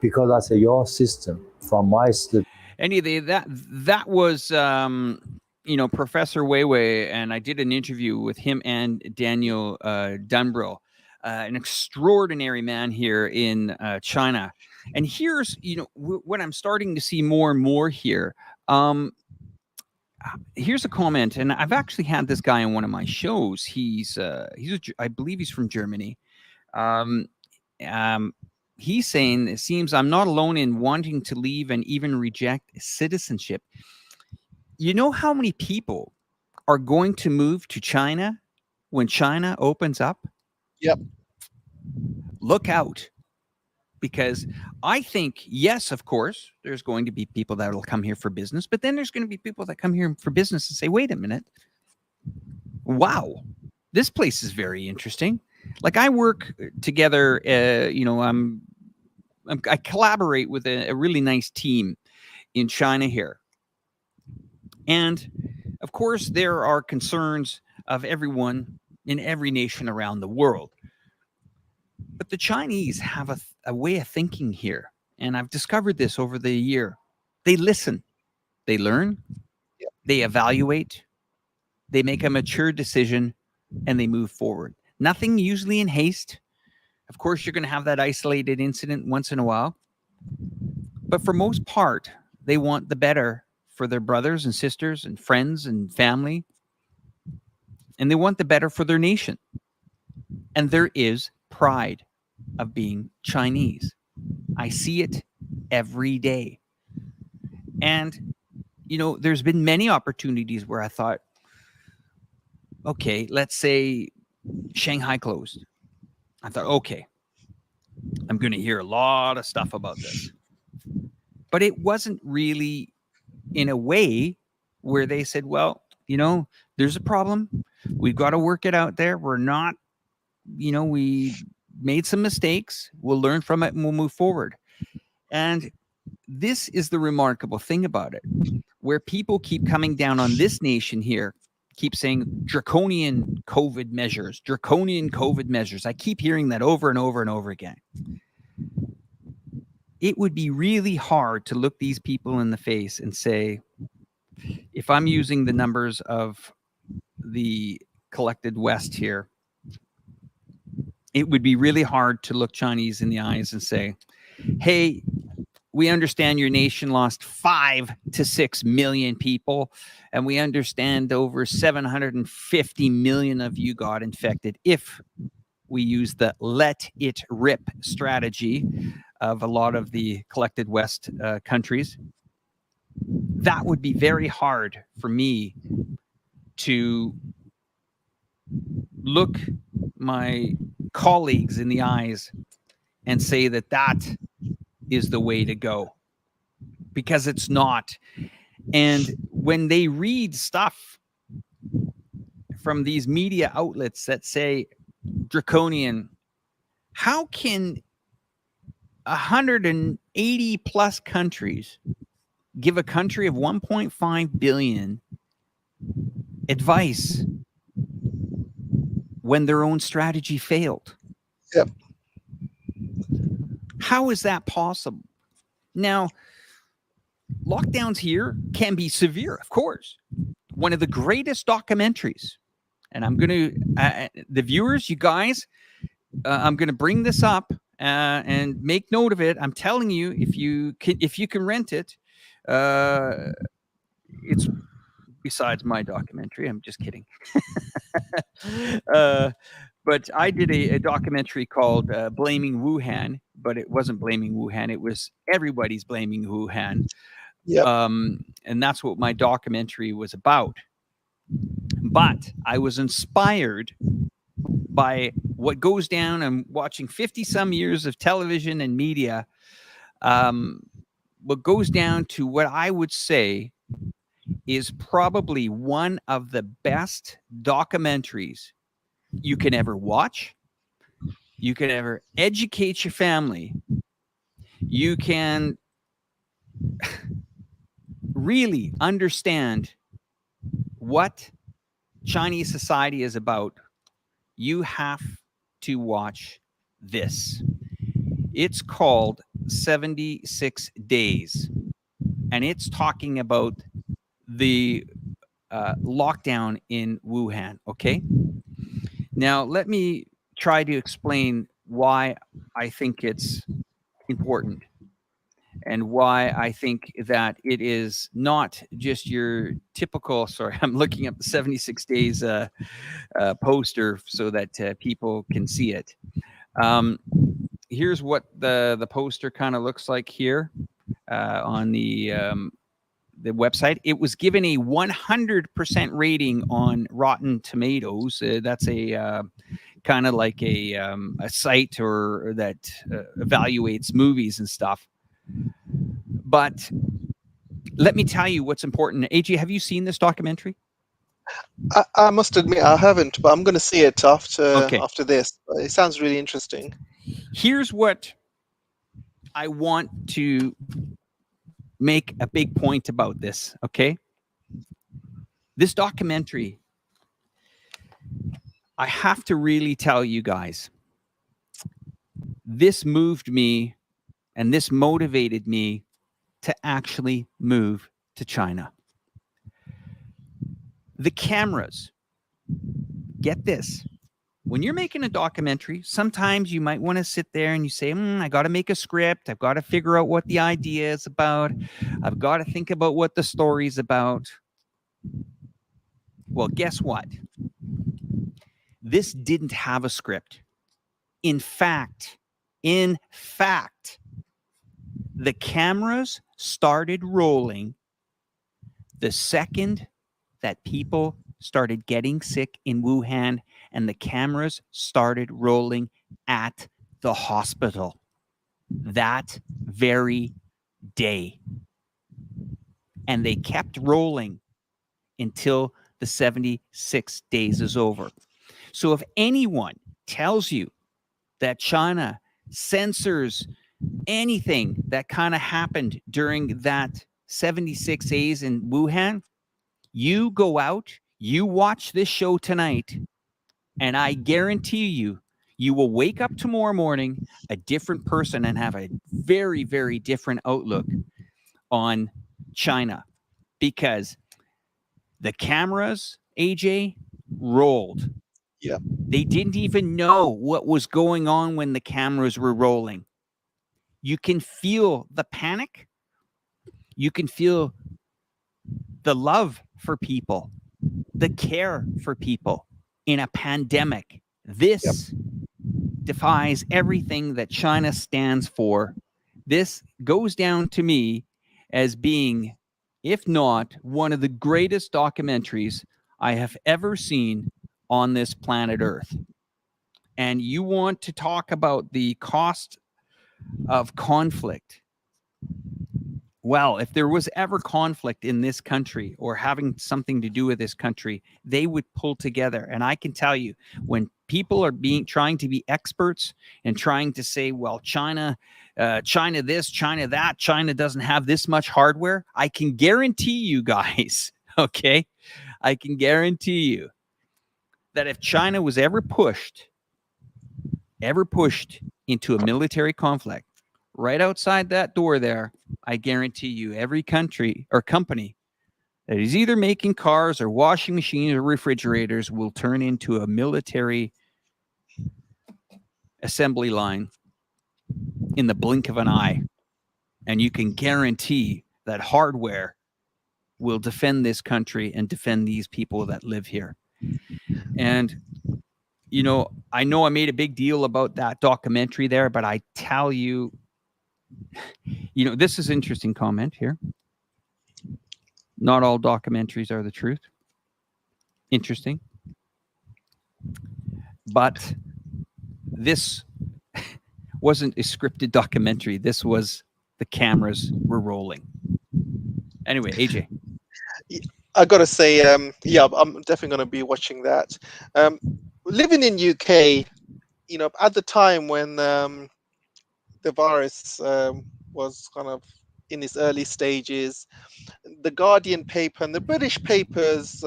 Because I said your system, from my study. Anyway, that was Professor Weiwei, and I did an interview with him and Daniel Dunbrill. an extraordinary man here in China. And here's, what I'm starting to see more and more here. Here's a comment, and I've actually had this guy on one of my shows. I believe he's from Germany. He's saying, it seems I'm not alone in wanting to leave and even reject citizenship. You know how many people are going to move to China when China opens up? Yep. Look out. Because I think, yes, of course, there's going to be people that will come here for business, but then there's going to be people that come here for business and say, wait a minute. Wow, this place is very interesting. Like, I work together, I collaborate with a really nice team in China here. And of course, there are concerns of everyone in every nation around the world. But the Chinese have a way of thinking here. And I've discovered this over the year. They listen, they learn, they evaluate, they make a mature decision, and they move forward. Nothing usually in haste. Of course, you're going to have that isolated incident once in a while. But for most part, they want the better for their brothers and sisters and friends and family. And they want the better for their nation. And there is pride of being Chinese. I see it every day. And, there's been many opportunities where I thought, okay, let's say Shanghai closed. I thought, okay, I'm going to hear a lot of stuff about this. But it wasn't really in a way where they said, well, there's a problem. We've got to work it out there. We're not, we made some mistakes. We'll learn from it and we'll move forward. And this is the remarkable thing about it, where people keep coming down on this nation here, keep saying draconian COVID measures. I keep hearing that over and over and over again. It would be really hard to look these people in the face and say, if I'm using the numbers of the collected West here, it would be really hard to look Chinese in the eyes and say, hey, we understand your nation lost 5 to 6 million people, and we understand over 750 million of you got infected. If we use the let it rip strategy of a lot of the collected West countries, that would be very hard for me to look my colleagues in the eyes and say that that is the way to go, because it's not. And when they read stuff from these media outlets that say draconian, how can 180 plus countries give a country of 1.5 billion advice when their own strategy failed? Yep. How is that possible? Now, lockdowns here can be severe, of course. One of the greatest documentaries, and I'm going to, the viewers, you guys, I'm going to bring this up and make note of it. I'm telling you, if you can rent it, it's besides my documentary. I'm just kidding. But I did a documentary called Blaming Wuhan, but it wasn't blaming Wuhan. It was everybody's blaming Wuhan. Yep. And that's what my documentary was about. But I was inspired by what goes down. I'm watching 50 some years of television and media. What goes down to what I would say is probably one of the best documentaries you can ever watch. You can ever educate your family. You can really understand what Chinese society is about. You have to watch this. It's called 76 Days, and it's talking about the lockdown in Wuhan. Okay. Now, let me try to explain why I think it's important and why I think that it is not just your typical. Sorry, I'm looking up the 76 days poster so that people can see it. Here's what the poster kind of looks like here on the website. It was given a 100% rating on Rotten Tomatoes. That's a kind of like a site or that evaluates movies and stuff. But let me tell you what's important. AJ, have you seen this documentary? I must admit I haven't, but I'm going to see it after this. It sounds really interesting. Here's what I want to make a big point about this, okay? This documentary, I have to really tell you guys, this moved me and this motivated me to actually move to China. The cameras, get this. When you're making a documentary, sometimes you might want to sit there and you say, I got to make a script. I've got to figure out what the idea is about. I've got to think about what the story's about. Well, guess what? This didn't have a script. In fact, the cameras started rolling the second that people started getting sick in Wuhan, and the cameras started rolling at the hospital that very day. And they kept rolling until the 76 days is over. So if anyone tells you that China censors anything that kind of happened during that 76 days in Wuhan, you go out, you watch this show tonight, and I guarantee you, you will wake up tomorrow morning a different person and have a very, very different outlook on China, because the cameras, AJ, rolled. Yeah. They didn't even know what was going on when the cameras were rolling. You can feel the panic. You can feel the love for people, the care for people in a pandemic. This defies everything that China stands for. This goes down to me as being, if not one of the greatest documentaries I have ever seen on this planet Earth. And you want to talk about the cost of conflict. Well, if there was ever conflict in this country or having something to do with this country, they would pull together. And I can tell you, when people are trying to be experts and trying to say, well, China this, China that, China doesn't have this much hardware, I can guarantee you guys, okay? I can guarantee you that if China was ever pushed into a military conflict, right outside that door there, I guarantee you every country or company that is either making cars or washing machines or refrigerators will turn into a military assembly line in the blink of an eye. And you can guarantee that hardware will defend this country and defend these people that live here. And, you know I made a big deal about that documentary there, but I tell you, this is an interesting comment here. Not all documentaries are the truth. Interesting. But this wasn't a scripted documentary. This was the cameras were rolling. Anyway, AJ. I got to say, I'm definitely going to be watching that. Living in UK, at the time when the virus was kind of in its early stages, the Guardian paper and the British papers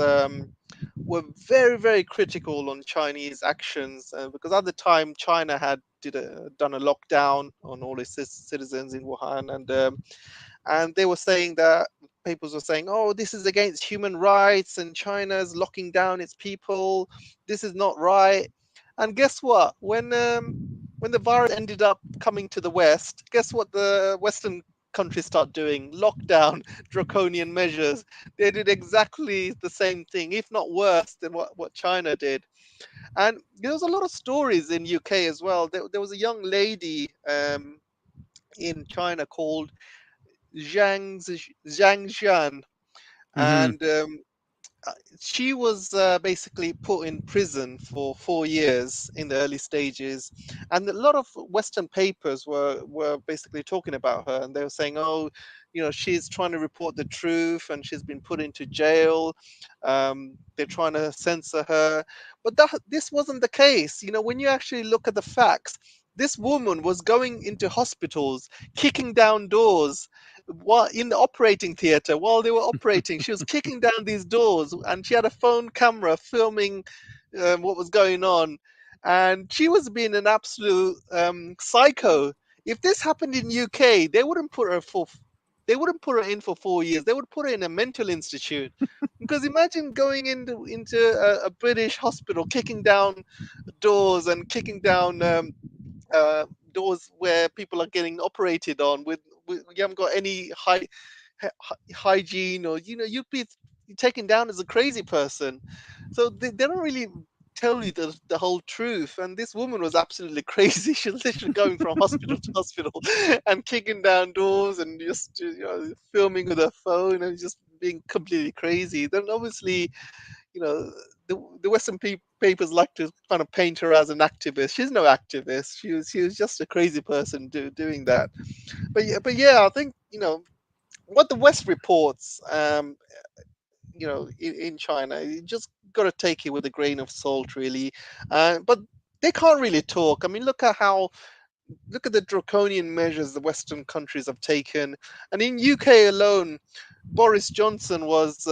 were very, very critical on Chinese actions because at the time China had done a lockdown on all its citizens in Wuhan, and they were saying that papers were saying, oh, this is against human rights and China's locking down its people. This is not right. And guess what? When the virus ended up coming to the West, guess what the Western countries start doing? Lockdown, draconian measures. They did exactly the same thing, if not worse than what China did. And there was a lot of stories in UK as well. There was a young lady in China called Zhang Xian, Mm-hmm. and she was basically put in prison for 4 years in the early stages, and a lot of Western papers were basically talking about her, and they were saying, "Oh, she's trying to report the truth, and she's been put into jail. They're trying to censor her." But this wasn't the case. When you actually look at the facts, this woman was going into hospitals, kicking down doors, while in the operating theater, while they were operating, she was kicking down these doors, and she had a phone camera filming what was going on, and she was being an absolute psycho. If this happened in UK, they wouldn't put her in for 4 years. They would put her in a mental institute. Because imagine going into a British hospital, kicking down doors and kicking down uh, doors where people are getting operated on with you haven't got any hygiene, or you'd be taken down as a crazy person. So they don't really tell you the whole truth, and this woman was absolutely crazy. She was literally going from hospital to hospital and kicking down doors and just filming with her phone and just being completely crazy. Then obviously, you know, the Western papers like to kind of paint her as an activist. She's no activist. She was just a crazy person doing that. But yeah, I think what the West reports, in China, you just got to take it with a grain of salt, really. But they can't really talk. I mean, look at the draconian measures the Western countries have taken, and in UK alone, Boris Johnson was.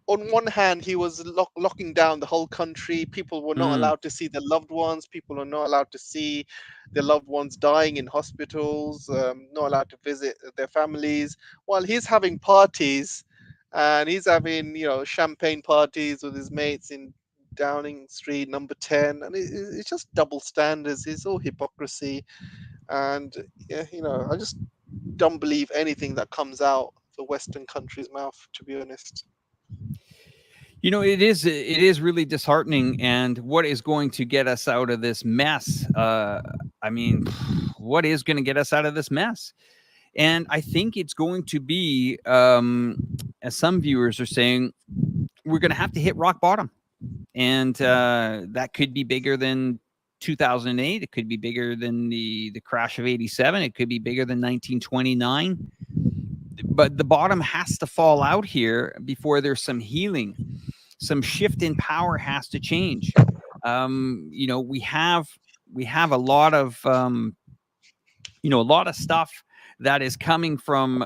On one hand, he was locking down the whole country. People were not Mm. allowed to see their loved ones. People are not allowed to see their loved ones dying in hospitals, not allowed to visit their families. While he's having parties, and he's having, champagne parties with his mates in Downing Street, number 10. And it's just double standards. It's all hypocrisy. And, yeah, I just don't believe anything that comes out of the Western country's mouth, to be honest. It is really disheartening. And what is going to get us out of this mess? I mean, what is going to get us out of this mess? And I think it's going to be, as some viewers are saying, we're going to have to hit rock bottom. And that could be bigger than 2008. It could be bigger than the crash of 87. It could be bigger than 1929. But the bottom has to fall out here before there's some healing. Some shift in power has to change. We have a lot of a lot of stuff that is coming from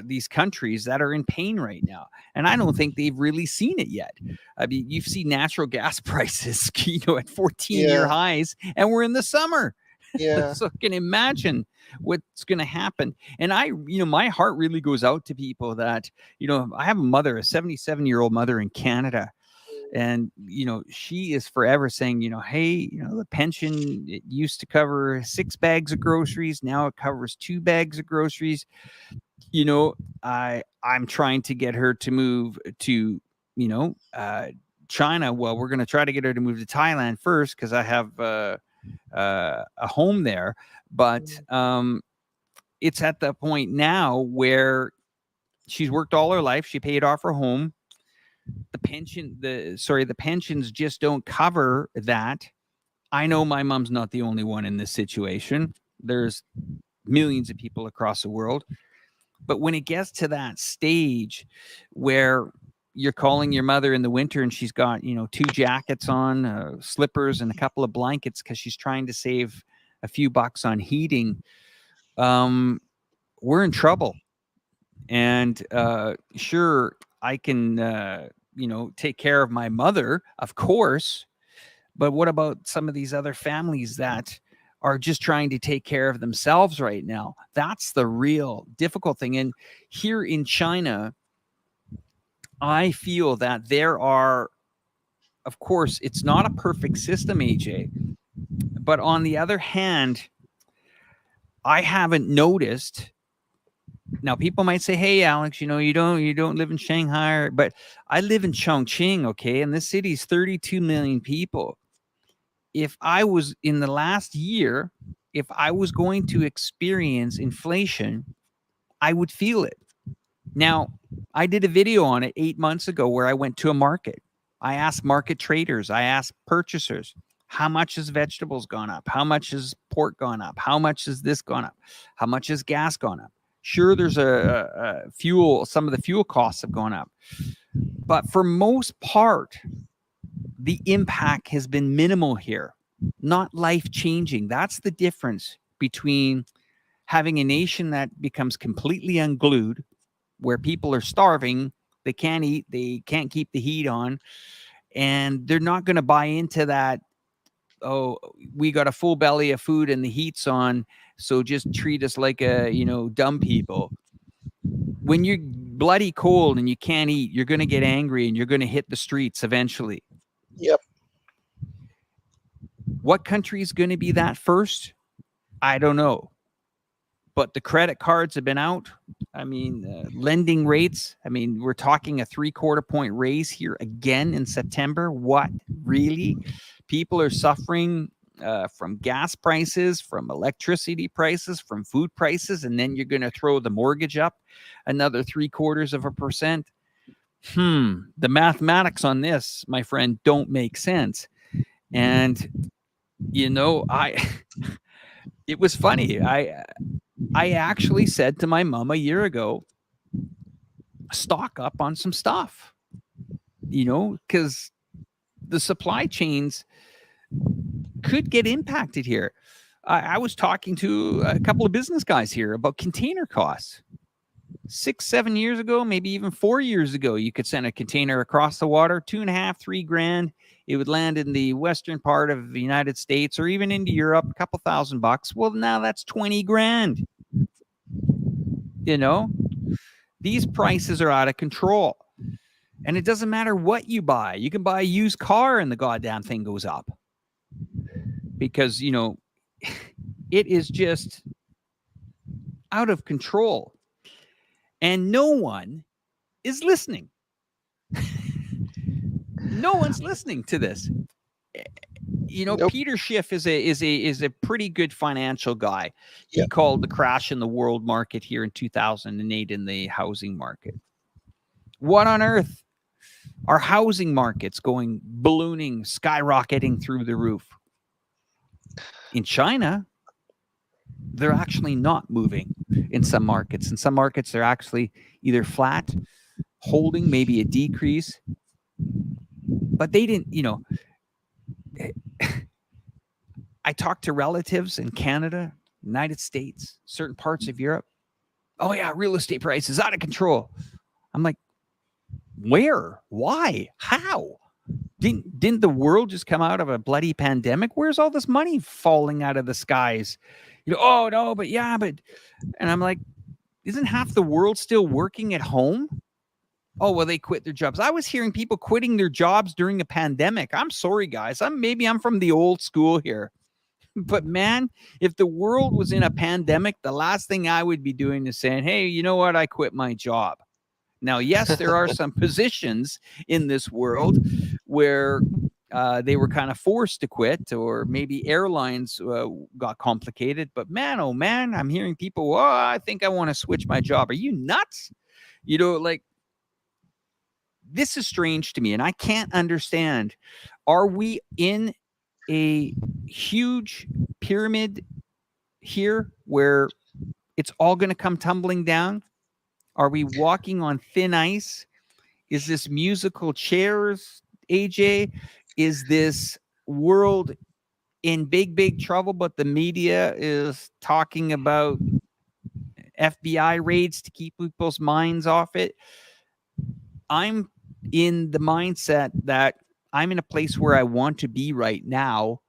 these countries that are in pain right now, and I don't think they've really seen it yet. I mean, you've seen natural gas prices, at 14-year Yeah, highs, and we're in the summer. yeah, So I can imagine what's going to happen. And my heart really goes out to people that, I have a mother, a 77-year-old mother in Canada. And, she is forever saying, hey, the pension, it used to cover 6 bags of groceries. Now it covers 2 bags of groceries. I'm trying to get her to move to, China. Well, we're going to try to get her to move to Thailand first, because I have a home there. But it's at the point now where she's worked all her life. She paid off her home. The pensions just don't cover that. I know my mom's not the only one in this situation. There's millions of people across the world. But when it gets to that stage where you're calling your mother in the winter and she's got, 2 jackets on, slippers, and a couple of blankets because she's trying to save a few bucks on heating, we're in trouble. And sure, I can, take care of my mother, of course. But what about some of these other families that are just trying to take care of themselves right now? That's the real difficult thing. And here in China, I feel that there are of course, it's not a perfect system, AJ. But on the other hand, I haven't noticed. Now, people might say, "Hey, Alex, you don't live in Shanghai," but I live in Chongqing, okay, and this city is 32 million people. If I was in the last year, if I was going to experience inflation, I would feel it. Now, I did a video on it 8 months ago where I went to a market. I asked market traders, I asked purchasers, how much has vegetables gone up? How much has pork gone up? How much has this gone up? How much has gas gone up? Sure, there's a fuel, some of the fuel costs have gone up. But for most part, the impact has been minimal here, not life-changing. That's the difference between having a nation that becomes completely unglued, where people are starving, they can't eat, they can't keep the heat on, and they're not going to buy into that. Oh, we got a full belly of food and the heat's on, so just treat us like dumb people. When you're bloody cold and you can't eat, you're going to get angry and you're going to hit the streets eventually. Yep. What country is going to be that first? I don't know. But the credit cards have been out. I mean, lending rates. I mean, we're talking a 3/4 point raise here again in September. What? Really? People are suffering from gas prices, from electricity prices, from food prices, and then you're going to throw the mortgage up another 3/4%. The mathematics on this, my friend, don't make sense. And it was funny. I actually said to my mom a year ago, stock up on some stuff, because the supply chains could get impacted here. I was talking to a couple of business guys here about container costs. 6-7 years ago, maybe even 4 years ago, you could send a container across the water, $2,500-3,000. It would land in the western part of the United States or even into Europe, a couple $1,000. Well, now that's $20,000. These prices are out of control. And it doesn't matter what you buy. You can buy a used car and the goddamn thing goes up. Because, it is just out of control. And no one is listening. No one's listening to this. Nope. Peter Schiff is a pretty good financial guy. He called the crash in the world market here in 2008 in the housing market. What on earth are housing markets going ballooning, skyrocketing through the roof? In China, they're actually not moving in some markets. In some markets, they're actually either flat, holding, maybe a decrease. But they didn't, I talked to relatives in Canada, United States, certain parts of Europe. Oh, yeah, real estate prices out of control. I'm like, where? Why? How? Didn't the world just come out of a bloody pandemic? Where's all this money falling out of the skies? Oh, no, but yeah, but... And I'm like, isn't half the world still working at home? Oh, well, they quit their jobs. I was hearing people quitting their jobs during a pandemic. I'm sorry, guys. Maybe I'm from the old school here. But man, if the world was in a pandemic, the last thing I would be doing is saying, hey, you know what? I quit my job. Now, yes, there are some positions in this world where they were kind of forced to quit, or maybe airlines got complicated. But man, oh man, I'm hearing people, oh, I think I want to switch my job. Are you nuts? This is strange to me, and I can't understand. Are we in a huge pyramid here where it's all going to come tumbling down? Are we walking on thin ice? Is this musical chairs, AJ? Is this world in big, big trouble, but the media is talking about FBI raids to keep people's minds off it? I'm in the mindset that I'm in a place where I want to be right now,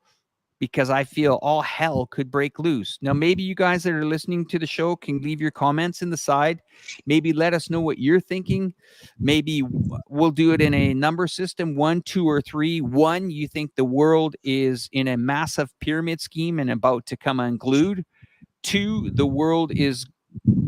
because I feel all hell could break loose. Now, maybe you guys that are listening to the show can leave your comments in the side. Maybe let us know what you're thinking. Maybe we'll do it in a number system 1, 2, or 3. 1, you think the world is in a massive pyramid scheme and about to come unglued. 2, the world is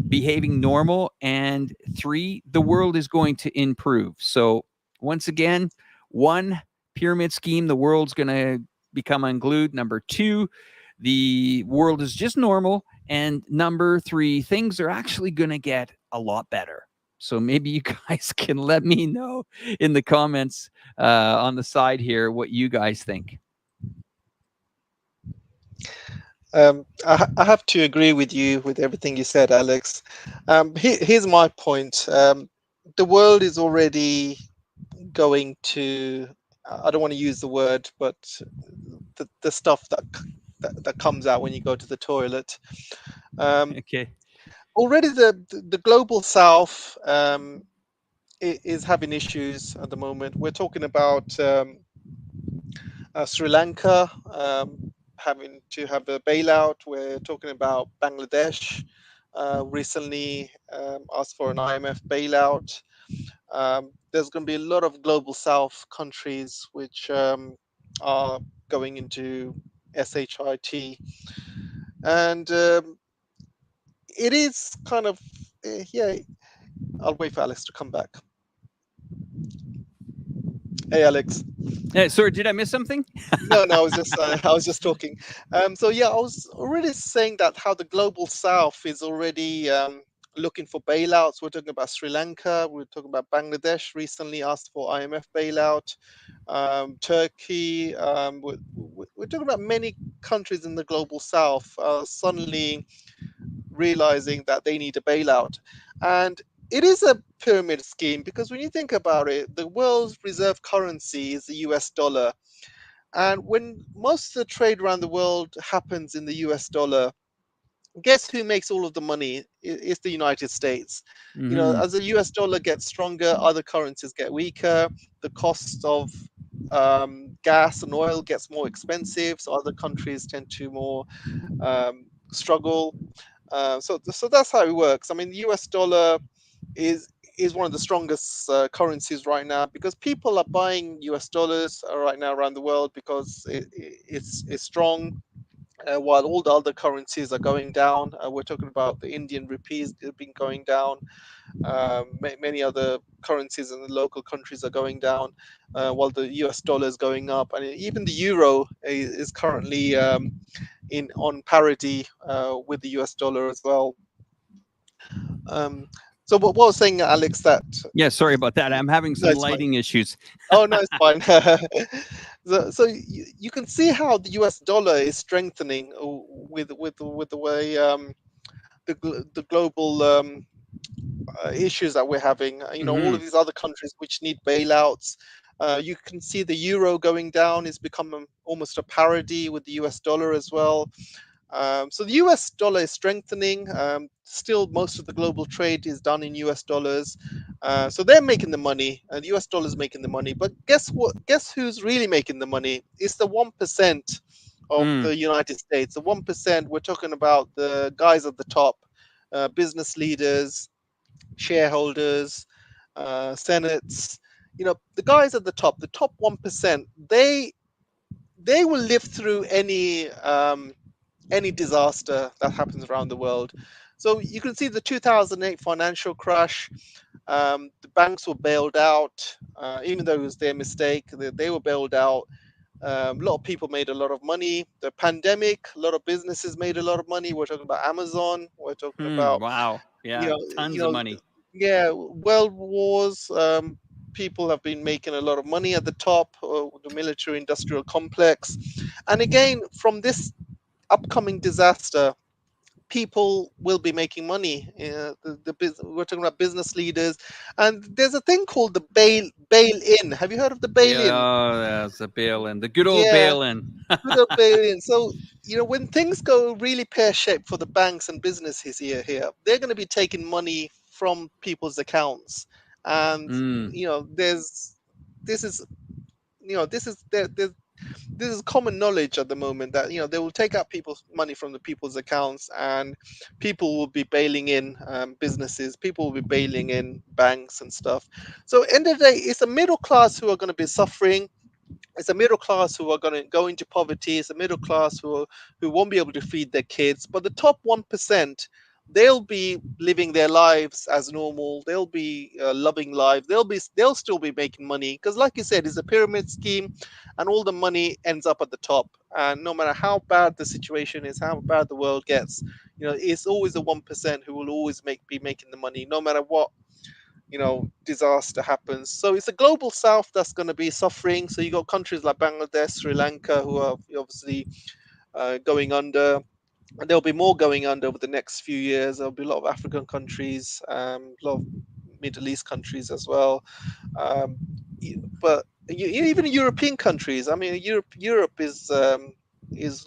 behaving normal. And 3, the world is going to improve. So, once again, 1, pyramid scheme, the world's going to become unglued. Number 2, the world is just normal. And number 3, things are actually going to get a lot better. So maybe you guys can let me know in the comments on the side here what you guys think. I have to agree with you with everything you said, Alex. Here's my point. The world is already going to, I don't want to use the word, but the stuff that comes out when you go to the toilet. Okay. Already the global south is having issues at the moment. We're talking about Sri Lanka having to have a bailout. We're talking about Bangladesh recently asked for an IMF bailout. There's going to be a lot of global south countries which are going into SHIT. And it is kind of, yeah, I'll wait for Alex to come back. Hey, Alex. Sorry, did I miss something? No, I was just talking. So yeah, I was already saying that how the global south is already looking for bailouts. We're talking about Sri Lanka. We're talking about Bangladesh recently asked for IMF bailout. Turkey. We're talking about many countries in the global south suddenly realizing that they need a bailout, and it is a pyramid scheme because when you think about it, the world's reserve currency is the US dollar. And when most of the trade around the world happens in the US dollar, guess who makes all of the money? It's the United States. You know, as the US dollar gets stronger, other currencies get weaker. The cost of gas and oil gets more expensive, so other countries tend to more struggle. So that's how it works. I mean, the US dollar is one of the strongest currencies right now because people are buying US dollars right now around the world because it's strong. While all the other currencies are going down, we're talking about the Indian rupees have been going down. Many other currencies in the local countries are going down, while the US dollar is going up, and even the euro is currently on parity with the US dollar as well. So what I was saying, Alex, that Yeah, sorry about that. I'm having no, some it's fine. lighting issues. Oh no, it's fine. So you can see how the US dollar is strengthening with the way the global issues that we're having. You know, all of these other countries which need bailouts. You can see the euro going down is becoming almost a parity with the US dollar as well. So the US dollar is strengthening. Still, most of the global trade is done in US dollars. So they're making the money, and the US dollar is making the money. But guess what? Guess who's really making the money? It's the 1% of the United States. The 1%, we're talking about the guys at the top, business leaders, shareholders, senates. You know, the guys at the top 1%, they will live through any disaster that happens around the world. So you can see the 2008 financial crash. The banks were bailed out, even though it was their mistake. They were bailed out. A lot of people made a lot of money. The pandemic, a lot of businesses made a lot of money. We're talking about Amazon. We're talking about Wow. Yeah, tons of money. Yeah, world wars. People have been making a lot of money at the top, the military-industrial complex, and again from this upcoming disaster, people will be making money. We're talking about business leaders, and there's a thing called the bail-in. Have you heard of the bail-in? Oh, that's a bail-in. The good old Yeah, bail-in. good old bail-in. So you know, when things go really pear-shaped for the banks and businesses here, they're going to be taking money from people's accounts, and you know, this is this is common knowledge at the moment that they will take out people's money from the people's accounts, and people will be bailing in businesses, people will be bailing in banks and stuff. So end of the day, it's the middle class who are going to be suffering. It's a middle class who are going to go into poverty. It's a middle class who won't be able to feed their kids. But the top 1%, they'll be living their lives as normal. They'll be loving life. They'll still be making money, because, like you said, it's a pyramid scheme, and all the money ends up at the top. And no matter how bad the situation is, how bad the world gets, it's always the 1% who will always be making the money, no matter what disaster happens. So it's a global south that's going to be suffering. So you got countries like Bangladesh, Sri Lanka, who are obviously going under, and there'll be more going under over the next few years. There'll be a lot of African countries, a lot of Middle East countries as well, but even European countries. I mean, Europe is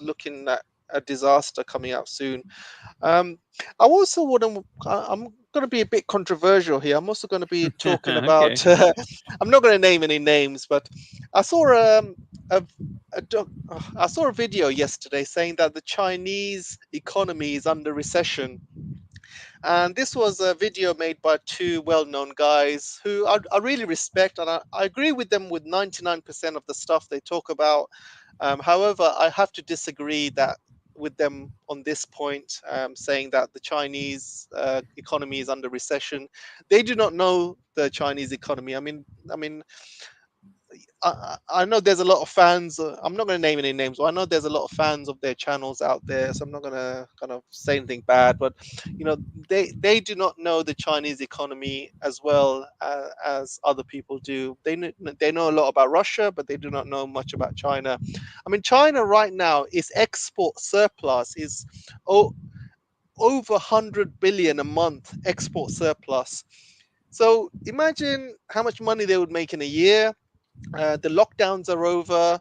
looking at a disaster coming up soon. I also I'm going to be a bit controversial here. I'm also going to be talking about. Okay. I'm not going to name any names, but I saw I saw a video yesterday saying that the Chinese economy is under recession. And this was a video made by two well-known guys who I really respect, and I agree with them with 99% of the stuff they talk about. However, I have to disagree with them on this point, saying that the Chinese economy is under recession. They do not know the Chinese economy. I mean, I know there's a lot of fans. I'm not going to name any names, but I know there's a lot of fans of their channels out there. So I'm not going to kind of say anything bad. But they do not know the Chinese economy as well as other people do. They know a lot about Russia, but they do not know much about China. I mean, China right now is export surplus is over 100 billion a month export surplus. So imagine how much money they would make in a year. The lockdowns are over.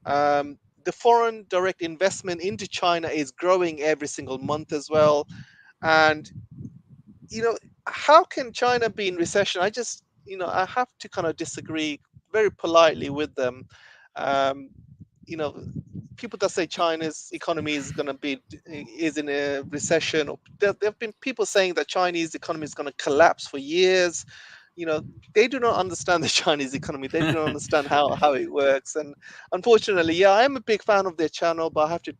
The foreign direct investment into China is growing every single month as well. And, how can China be in recession? I just, I have to kind of disagree very politely with them. People that say China's economy is in a recession, or there have been people saying that Chinese economy is going to collapse for years. They do not understand the Chinese economy. They do not understand how it works. And unfortunately, yeah, I am a big fan of their channel, but I have to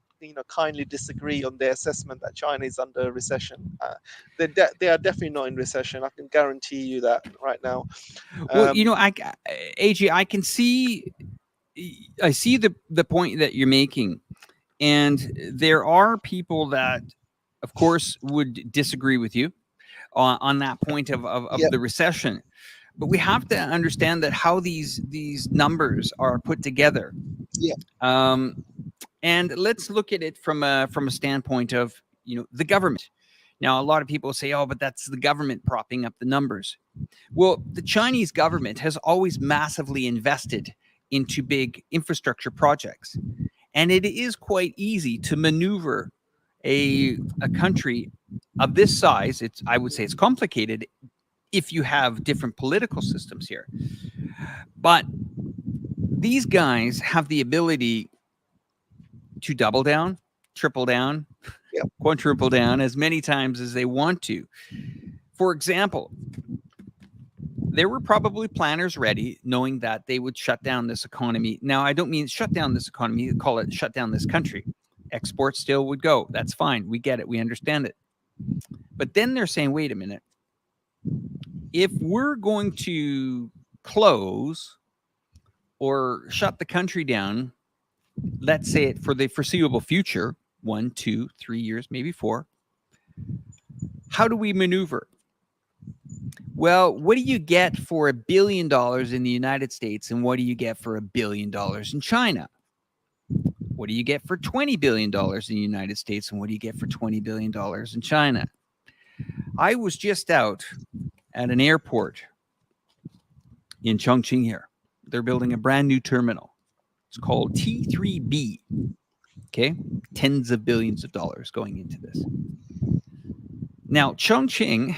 kindly disagree on their assessment that China is under recession. They are definitely not in recession. I can guarantee you that right now. Well, AJ, I see the point that you're making, and there are people that, of course, would disagree with you on that point of Yep. the recession. But we have to understand that how these numbers are put together. Yeah. And let's look at it from a standpoint of the government. Now, a lot of people say, "Oh, but that's the government propping up the numbers." Well, the Chinese government has always massively invested into big infrastructure projects, and it is quite easy to maneuver a country of this size. I would say it's complicated if you have different political systems here. But these guys have the ability to double down, triple down, Yep. quadruple down as many times as they want to. For example, there were probably planners ready, knowing that they would shut down this economy. Now, I don't mean shut down this economy, call it shut down this country. Exports still would go. That's fine. We get it. We understand it. But then they're saying, wait a minute. If we're going to close or shut the country down, let's say it for the foreseeable future, 1, 2, 3 years, maybe 4, how do we maneuver? Well, what do you get for $1 billion in the United States, and what do you get for $1 billion in China? What do you get for $20 billion in the United States, and what do you get for $20 billion in China? I was just out at an airport in Chongqing here. They're building a brand new terminal. It's called T3B. Okay, tens of billions of dollars going into this. Now, Chongqing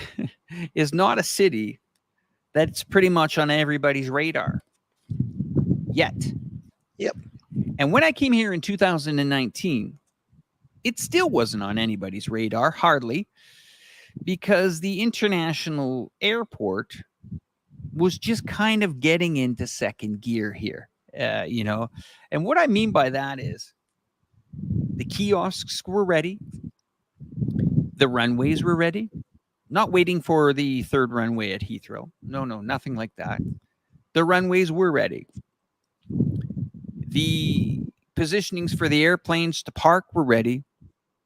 is not a city that's pretty much on everybody's radar yet. Yep. And when I came here in 2019, it still wasn't on anybody's radar, hardly, because the international airport was just kind of getting into second gear here, you know. And what I mean by that is the kiosks were ready, the runways were ready, not waiting for the third runway at Heathrow. No, nothing like that. The runways were ready. The positionings for the airplanes to park were ready.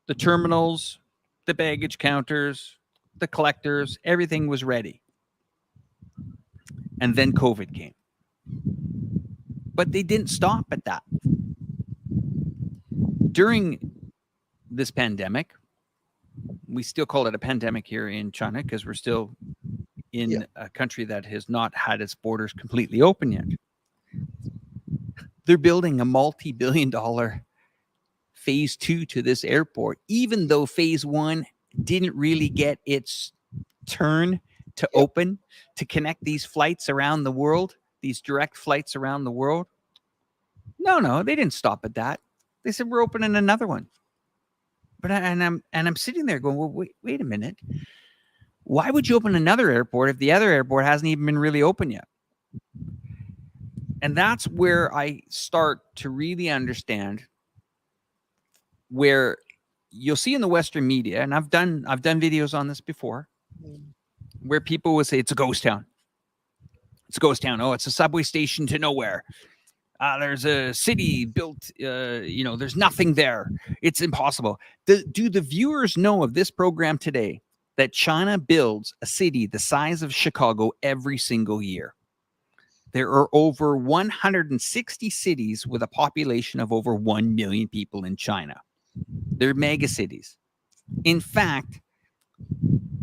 The terminals, the baggage counters, the collectors, everything was ready. And then COVID came. But they didn't stop at that. During this pandemic, we still call it a pandemic here in China because we're still in a country that has not had its borders completely open yet. They're building a multi-billion-dollar phase 2 to this airport, even though phase 1 didn't really get its turn to open to connect these flights around the world, these direct flights around the world. No, they didn't stop at that. They said we're opening another one. But I'm sitting there going, well, wait a minute. Why would you open another airport if the other airport hasn't even been really open yet? And that's where I start to really understand where you'll see in the Western media, and I've done videos on this before, where people will say it's a ghost town. It's a ghost town. Oh, it's a subway station to nowhere. There's a city built, there's nothing there. It's impossible. Do the viewers know of this program today that China builds a city the size of Chicago every single year? There are over 160 cities with a population of over 1 million people in China. They're mega cities. In fact,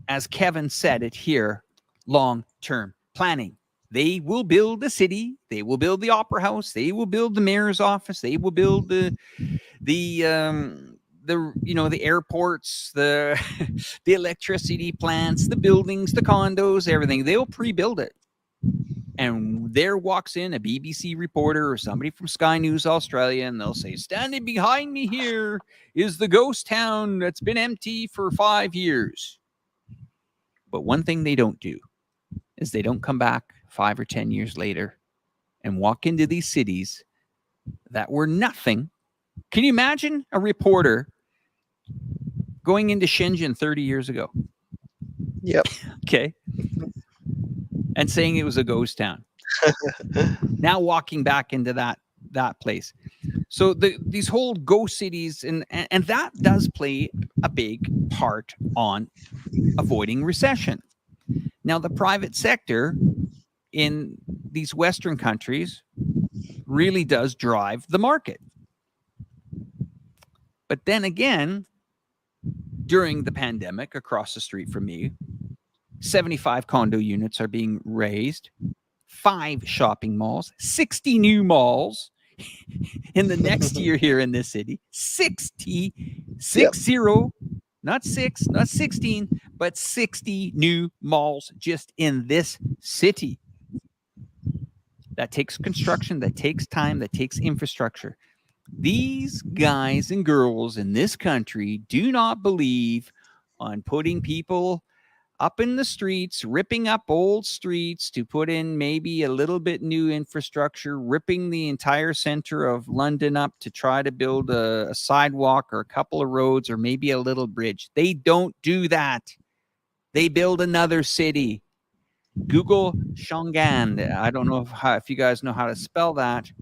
as Kevin said it here, long-term planning. They will build the city. They will build the opera house. They will build the mayor's office. They will build the airports, the the electricity plants, the buildings, the condos, everything. They'll pre-build it. And there walks in a BBC reporter or somebody from Sky News Australia, and they'll say, standing behind me here is the ghost town that's been empty for 5 years. But one thing they don't do is they don't come back 5 or 10 years later and walk into these cities that were nothing. Can you imagine a reporter going into Shenzhen 30 years ago? Yep. Okay. And saying it was a ghost town. Now walking back into that place. So these whole ghost cities, and that does play a big part on avoiding recession. Now, the private sector in these Western countries really does drive the market. But then again, during the pandemic, across the street from me, 75 condo units are being raised, 5 shopping malls, 60 new malls in the next year here in this city. 60, not 6, not 16, but 60 new malls just in this city. That takes construction, that takes time, that takes infrastructure. These guys and girls in this country do not believe on putting people up in the streets, ripping up old streets to put in maybe a little bit new infrastructure, ripping the entire center of London up to try to build a sidewalk or a couple of roads or maybe a little bridge. They don't do that. They build another city. Google iChongqing. I don't know if you guys know how to spell that,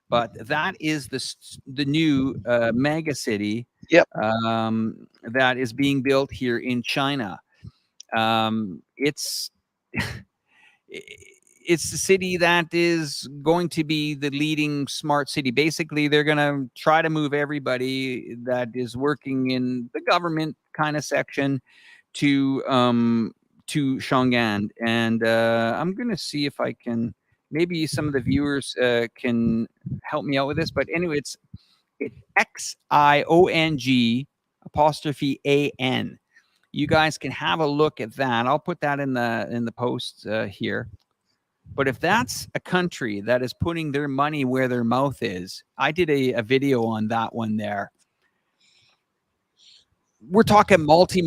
but that is the new mega city that is being built here in China. It's the city that is going to be the leading smart city. Basically, they're going to try to move everybody that is working in the government kind of section to Chongqing. And I'm going to see if I can, maybe some of the viewers can help me out with this. But anyway, it's XIONG''AN. You guys can have a look at that. I'll put that in the post here. But if that's a country that is putting their money where their mouth is, I did a video on that one there. We're talking multi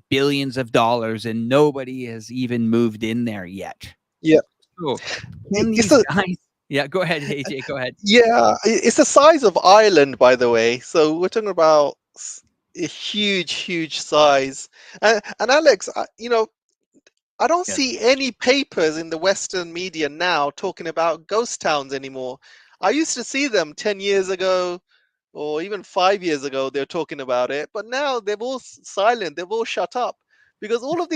billions of dollars, and nobody has even moved in there yet. Yeah. So can It's these guys? Yeah, go ahead, AJ. Go ahead. it's the size of Ireland, by the way. So we're talking about a huge size. And Alex, I don't Yes. see any papers in the Western media now talking about ghost towns anymore. I used to see them 10 years ago or even 5 years ago. They're talking about it, but now they've all silent. They've all shut up because all of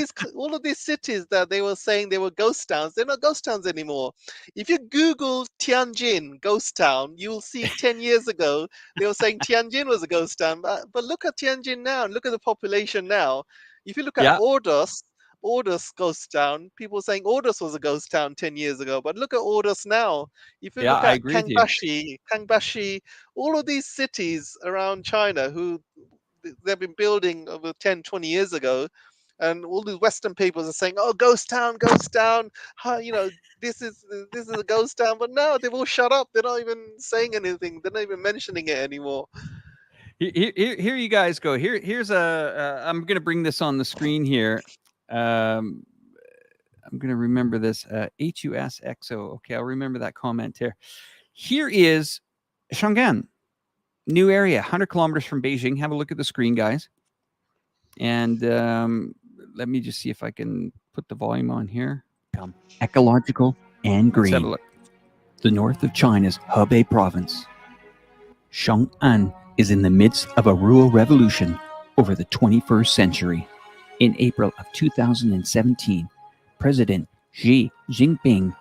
these cities that they were saying they were ghost towns, they're not ghost towns anymore. If you Google Tianjin ghost town, you'll see 10 years ago they were saying Tianjin was a ghost town. But look at Tianjin now and look at the population now. If you look at Yeah, Ordus ghost town. People saying Ordus was a ghost town 10 years ago, but look at Ordus now. If you yeah, look I at agree with you. Kangbashi, all of these cities around China who they've been building over 10, 20 years ago, and all these Western papers are saying, "Oh, ghost town, this is a ghost town." But now they've all shut up. They're not even saying anything. They're not even mentioning it anymore. Here you guys go. Here's a. I'm going to bring this on the screen here. Um, I'm going to remember this. HUSXO. Okay, I'll remember that comment here. Here is Shangan, new area, 100 kilometers from Beijing. Have a look at the screen, guys. And let me just see if I can put the volume on here. Ecological and green. Let's have a look. The north of China's Hebei province, Chong'an is in the midst of a rural revolution over the 21st century. In April of 2017, President Xi Jinping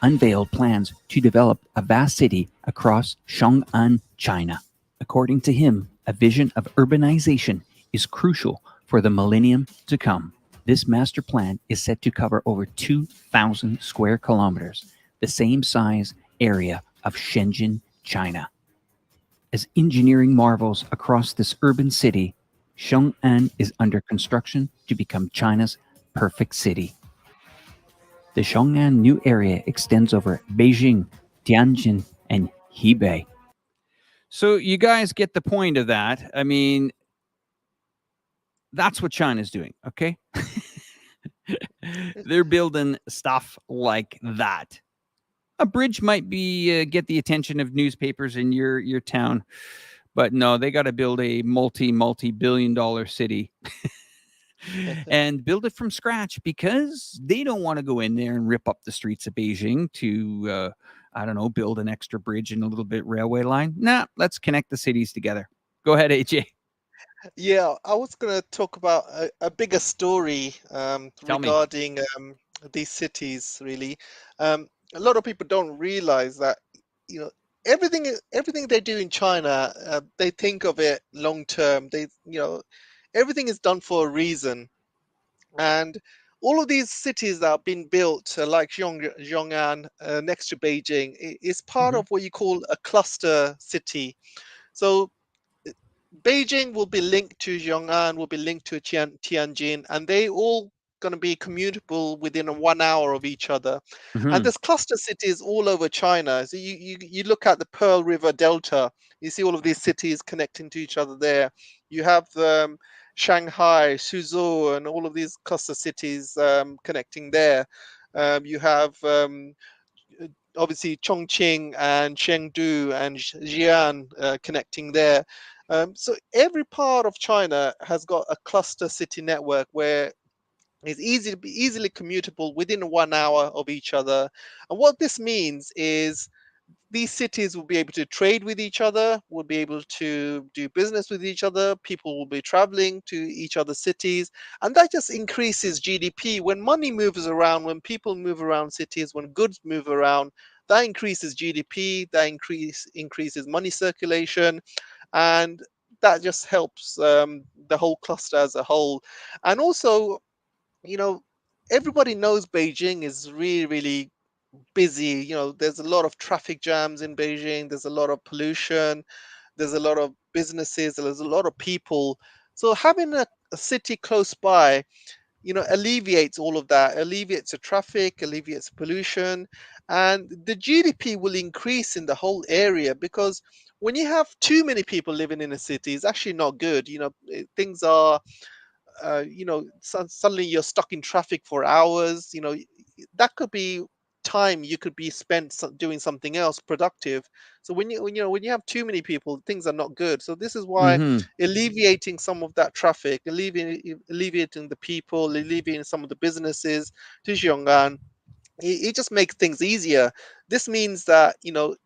unveiled plans to develop a vast city across Chong'an, China. According to him, a vision of urbanization is crucial for the millennium to come. This master plan is set to cover over 2,000 square kilometers, the same size area of Shenzhen, China. As engineering marvels across this urban city, Chong'an is under construction to become China's perfect city. The Chong'an new area extends over Beijing, Tianjin, and Hebei. So you guys get the point of that. I mean, that's what China's doing, okay? They're building stuff like that. A bridge might be get the attention of newspapers in your town, but no, they got to build a multi-billion-dollar city and build it from scratch because they don't want to go in there and rip up the streets of Beijing to I don't know, build an extra bridge and a little bit railway line. Nah, let's connect the cities together. Go ahead, AJ. Yeah, I was going to talk about a bigger story Tell me. regarding these cities, really. A lot of people don't realize that, you know, everything they do in China, they think of it long term. Everything is done for a reason. And all of these cities that have been built, like Xiong'an, next to Beijing, is part Mhm. of what you call a cluster city. So Beijing will be linked to Xiong'an, will be linked to Tianjin, and they all going to be commutable within 1 hour of each other. And Mhm. there's cluster cities all over China. So you look at the Pearl River Delta, you see all of these cities connecting to each other there. You have Shanghai, Suzhou, and all of these cluster cities connecting there. You have obviously Chongqing and Chengdu and Xi'an connecting there. So every part of China has got a cluster city network where it's easily commutable within 1 hour of each other. And what this means is these cities will be able to trade with each other, will be able to do business with each other. People will be traveling to each other's cities, and that just increases GDP. When money moves around, when people move around cities, when goods move around, that increases GDP, that increases money circulation, and that just helps the whole cluster as a whole. And also, you know, everybody knows Beijing is really busy. There's a lot of traffic jams in Beijing. There's a lot of pollution. There's a lot of businesses. There's a lot of people. So having a city close by alleviates all of that, alleviates the traffic, alleviates pollution, and the GDP will increase in the whole area. Because when you have too many people living in a city, it's actually not good. Things are, suddenly you're stuck in traffic for hours. That could be time you could be spent doing something else productive. So when you have too many people, things are not good. So this is why Hmm. alleviating some of that traffic, alleviating the people, alleviating some of the businesses to Xiong'an, it just makes things easier. This means that,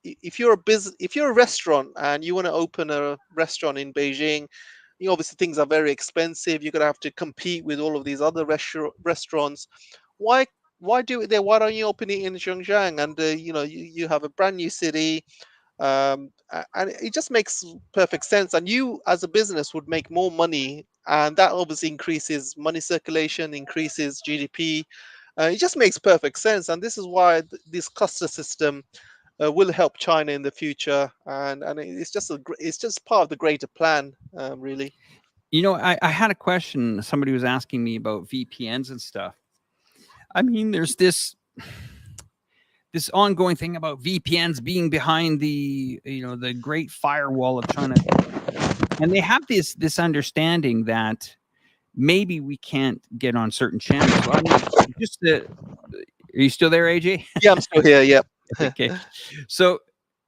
if you're if you're a restaurant and you want to open a restaurant in Beijing, obviously things are very expensive. You're gonna have to compete with all of these other restaurants. Why why do it there? Why don't you open it in Zhejiang? And you have a brand new city, and it just makes perfect sense. And you, as a business, would make more money, and that obviously increases money circulation, increases GDP. It just makes perfect sense, and this is why this cluster system will help China in the future. And it's just it's just part of the greater plan, really. I had a question. Somebody was asking me about VPNs and stuff. I mean, there's this ongoing thing about VPNs being behind the great firewall of China, and they have this understanding that maybe we can't get on certain channels. Well, I mean, are you still there, AJ? Yeah, I'm still here. Yep. Okay, so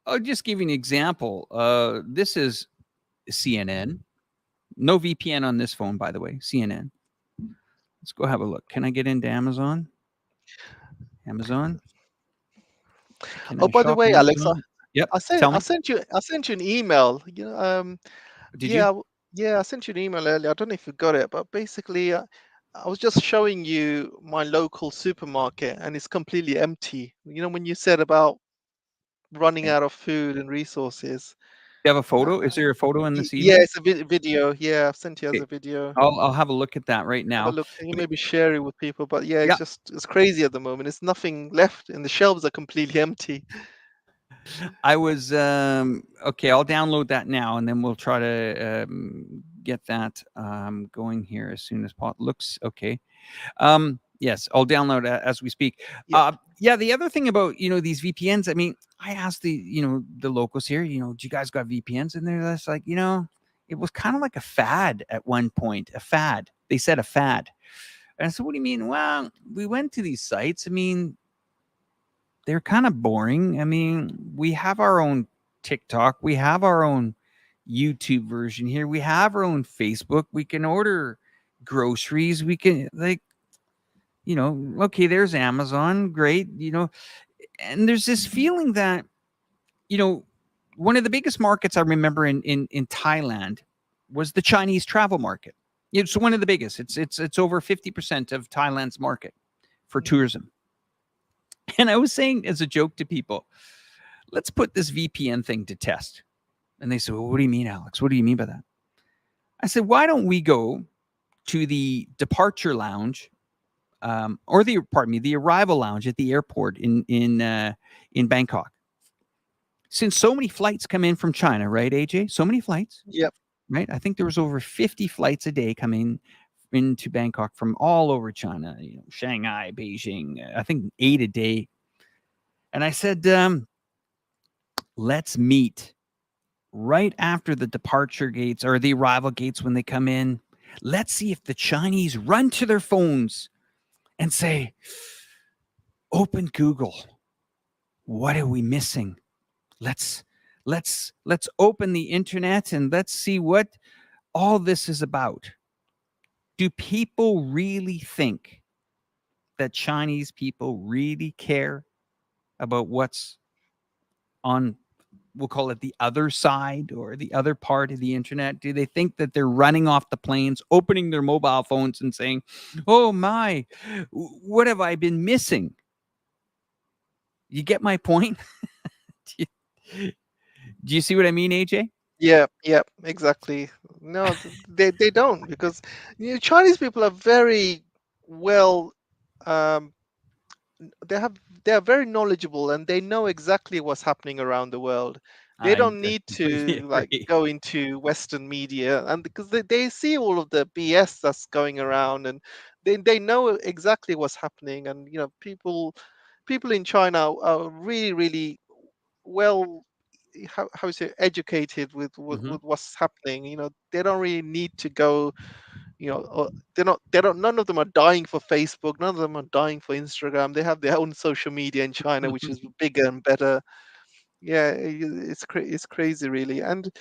I'll just give you an example. This is CNN. No VPN on this phone, by the way. CNN. Let's go have a look. Can I get into Amazon? Amazon. Can Oh, I by the shop way, Alex, Amazon? Yep. I sent Tell I me. sent you I sent you an email. Did you? Yeah, yeah, I sent you an email earlier. I don't know if you got it, but basically, I was just showing you my local supermarket, and it's completely empty. When you said about running out of food and resources. You have a Uh, photo? Is there a photo in this yeah, email? it's a video. Yeah, I've sent you as Okay. a video. I'll have a look at that right Have a now. look. Can you But maybe share it with people? But yeah, yeah, it's crazy at the moment. It's nothing left, and the shelves are completely empty. I was okay. I'll download that now, and then we'll try to get that going here as soon as possible. Looks okay. Yes, I'll download as we speak. Yep. Yeah, the other thing about these VPNs, I mean, I asked the locals here, do you guys got VPNs? And they're just like, it was kind of like a fad at one point. A fad. They said a fad. And I said, what do you mean? Well, we went to these sites. I mean, they're kind of boring. I mean, we have our own TikTok, we have our own YouTube version here, we have our own Facebook. We can order groceries. We can okay, there's Amazon, great, and there's this feeling that, you know, one of the biggest markets I remember in Thailand was the Chinese travel market. It's one of the biggest. It's over 50% of Thailand's market for tourism. And I was saying as a joke to people, let's put this VPN thing to test. And they said, well, what do you mean, Alex? What do you mean by that? I said, why don't we go to the departure lounge, or the arrival lounge at the airport in Bangkok. Since so many flights come in from China, right, AJ? So many flights, Yep. right? I think there was over 50 flights a day coming into Bangkok from all over China, Shanghai, Beijing, I think 8 a day. And I said, let's meet right after the departure gates or the arrival gates when they come in. Let's see if the Chinese run to their phones and say, open Google. What are we missing? Let's open the internet and let's see what all this is about. Do people really think that Chinese people really care about what's on, we'll call it the other side or the other part of the internet? Do they think that they're running off the planes, opening their mobile phones and saying, oh my, what have I been missing? You get my point? do you see what I mean, AJ? Yep, exactly. No, they don't, because Chinese people are very well. Um, they are very knowledgeable, and they know exactly what's happening around the world. They I don't need completely to like agree. go into Western media, and because they see all of the BS that's going around, and they know exactly what's happening, and people in China are really really well, how is it, educated Hmm. with what's happening. They don't really need to go. They're not none of them are dying for Facebook, none of them are dying for Instagram. They have their own social media in China, which is bigger and better. Yeah, it's crazy really. And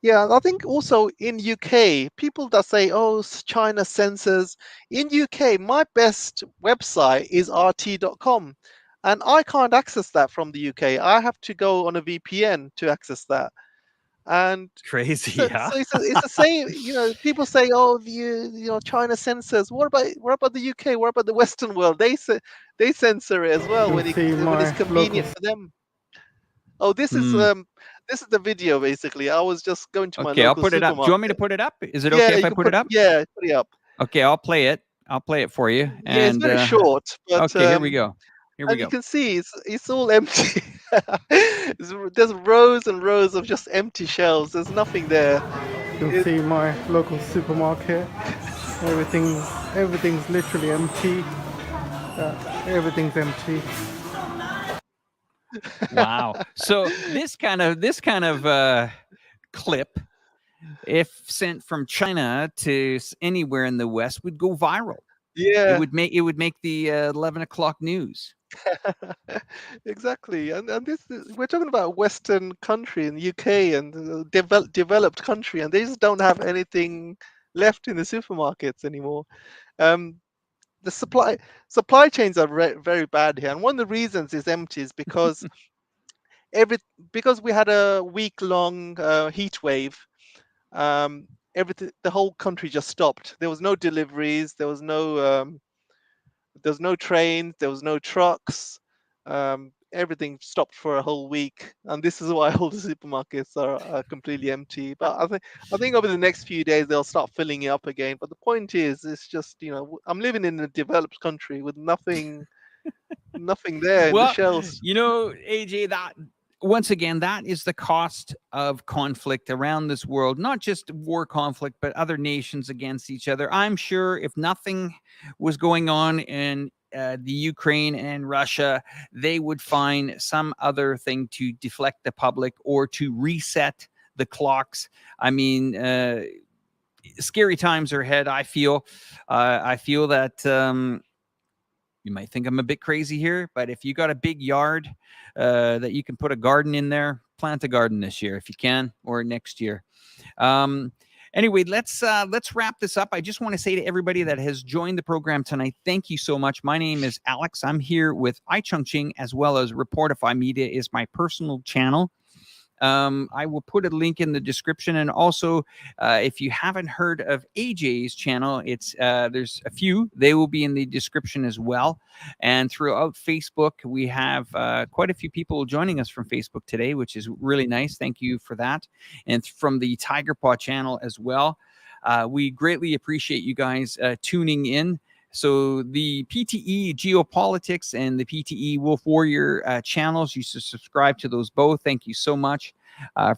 yeah, I think also in UK, people that say, oh, China censors. In UK, my best website is rt.com, and I can't access that from the UK. I have to go on a VPN to access that. And Crazy, so, huh? so it's the same. People say, oh, China censors. What about the UK? What about the Western world? They censor it as well You when can see it's my local. convenient for them. Oh, Hmm. this is the video basically. I was just going to my Okay, I'll local put it up. Do you want me to supermarket. put it up? Is it okay Yeah, if you I can put it up? put it up. Okay, I'll play it. I'll play it for you. Yeah, it's And very short, but okay, here we go. Here we and you go. can see it's all empty. There's rows and rows of just empty shelves. There's nothing there. You can It, see my local supermarket. Everything's literally empty. Everything's empty. Wow. So this kind of clip, if sent from China to anywhere in the West, would go viral. It yeah, would make the 11 o'clock news. exactly. And we're talking about a Western country in the UK and developed country, and they just don't have anything left in the supermarkets anymore. Um, the supply chains are very bad here, and one of the reasons is empty is because every because we had a week-long heat wave. Everything, the whole country just stopped. There was no deliveries. There was no trains. There was no trucks. Everything stopped for a whole week, and this is why all the supermarkets are completely empty. But I think over the next few days they'll start filling it up again. But the point is, it's just I'm living in a developed country with nothing there in the Well, shelves. AJ, that once again, that is the cost of conflict around this world, not just war conflict, but other nations against each other. I'm sure if nothing was going on in the Ukraine and Russia, they would find some other thing to deflect the public or to reset the clocks. I mean, scary times are ahead. I feel that. You might think I'm a bit crazy here, but if you got a big yard that you can put a garden in there, plant a garden this year if you can, or next year. Um, anyway, let's wrap this up. I just want to say to everybody that has joined the program tonight, thank you so much. My name is Alex. I'm here with iChongqing, as well as Reporterfy Media is my personal channel. I will put a link in the description, and also, if you haven't heard of AJ's channel, it's there's a few. They will be in the description as well. And throughout Facebook, we have quite a few people joining us from Facebook today, which is really nice. Thank you for that, and from the Tiger Paw channel as well. We greatly appreciate you guys tuning in. So the PTE Geopolitics and the PTE Wolf Warrior channels, you should subscribe to those both. Thank you so much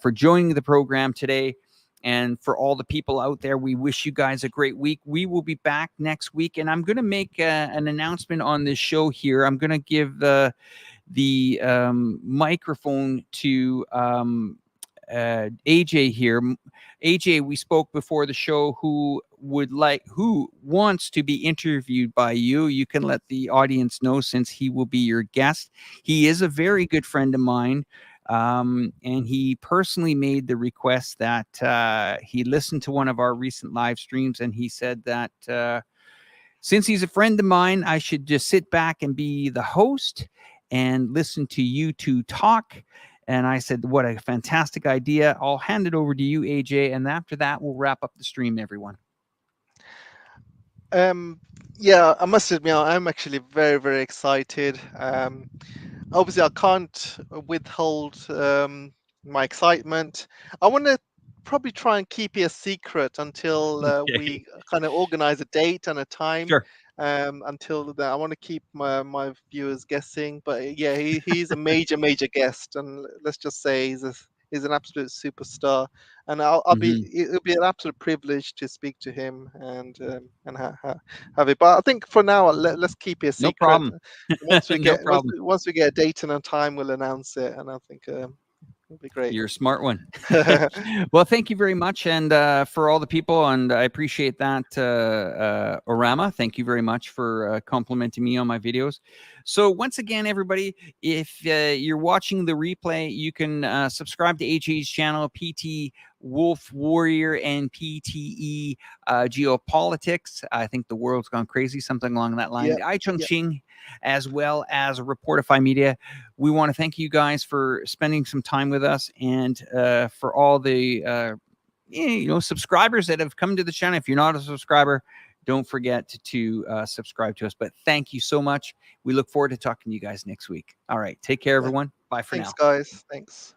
for joining the program today. And for all the people out there, we wish you guys a great week. We will be back next week, and I'm going to make an announcement on this show here. I'm going to give the microphone to AJ here. AJ, we spoke before the show. Who wants to be interviewed by you? You can let the audience know, since he will be your guest. He is a very good friend of mine. And he personally made the request that he listened to one of our recent live streams, and he said that since he's a friend of mine, I should just sit back and be the host and listen to you two talk. And I said, what a fantastic idea. I'll hand it over to you, AJ. And after that, we'll wrap up the stream, everyone. Yeah, I must admit, I'm actually very, very excited. Obviously, I can't withhold my excitement. I want to probably try and keep it a secret until Okay. we kind of organize a date and a time. Sure. Until then, I want to keep my viewers guessing. But yeah, he's a major guest, and let's just say he's an absolute superstar. And I'll be it'll be an absolute privilege to speak to him and have it. But I think for now, let's keep it a No secret. problem. Once we No get problem. once we get a date and a time, we'll announce it, and I think it'll be great. You're a smart one. Well, thank you very much, and for all the people, and I appreciate that, Orama. Thank you very much for complimenting me on my videos. So once again, everybody, if you're watching the replay, you can subscribe to AJ's channel, PT Wolf Warrior and PTE Geopolitics. I think the world's gone crazy, something along that line. iChongqing, as well as Reporterfy Media. We want to thank you guys for spending some time with us, and for all the subscribers that have come to the channel. If you're not a subscriber, don't forget to subscribe to us. But thank you so much. We look forward to talking to you guys next week. All right, take care, everyone. Bye for now. Thanks, guys. Thanks.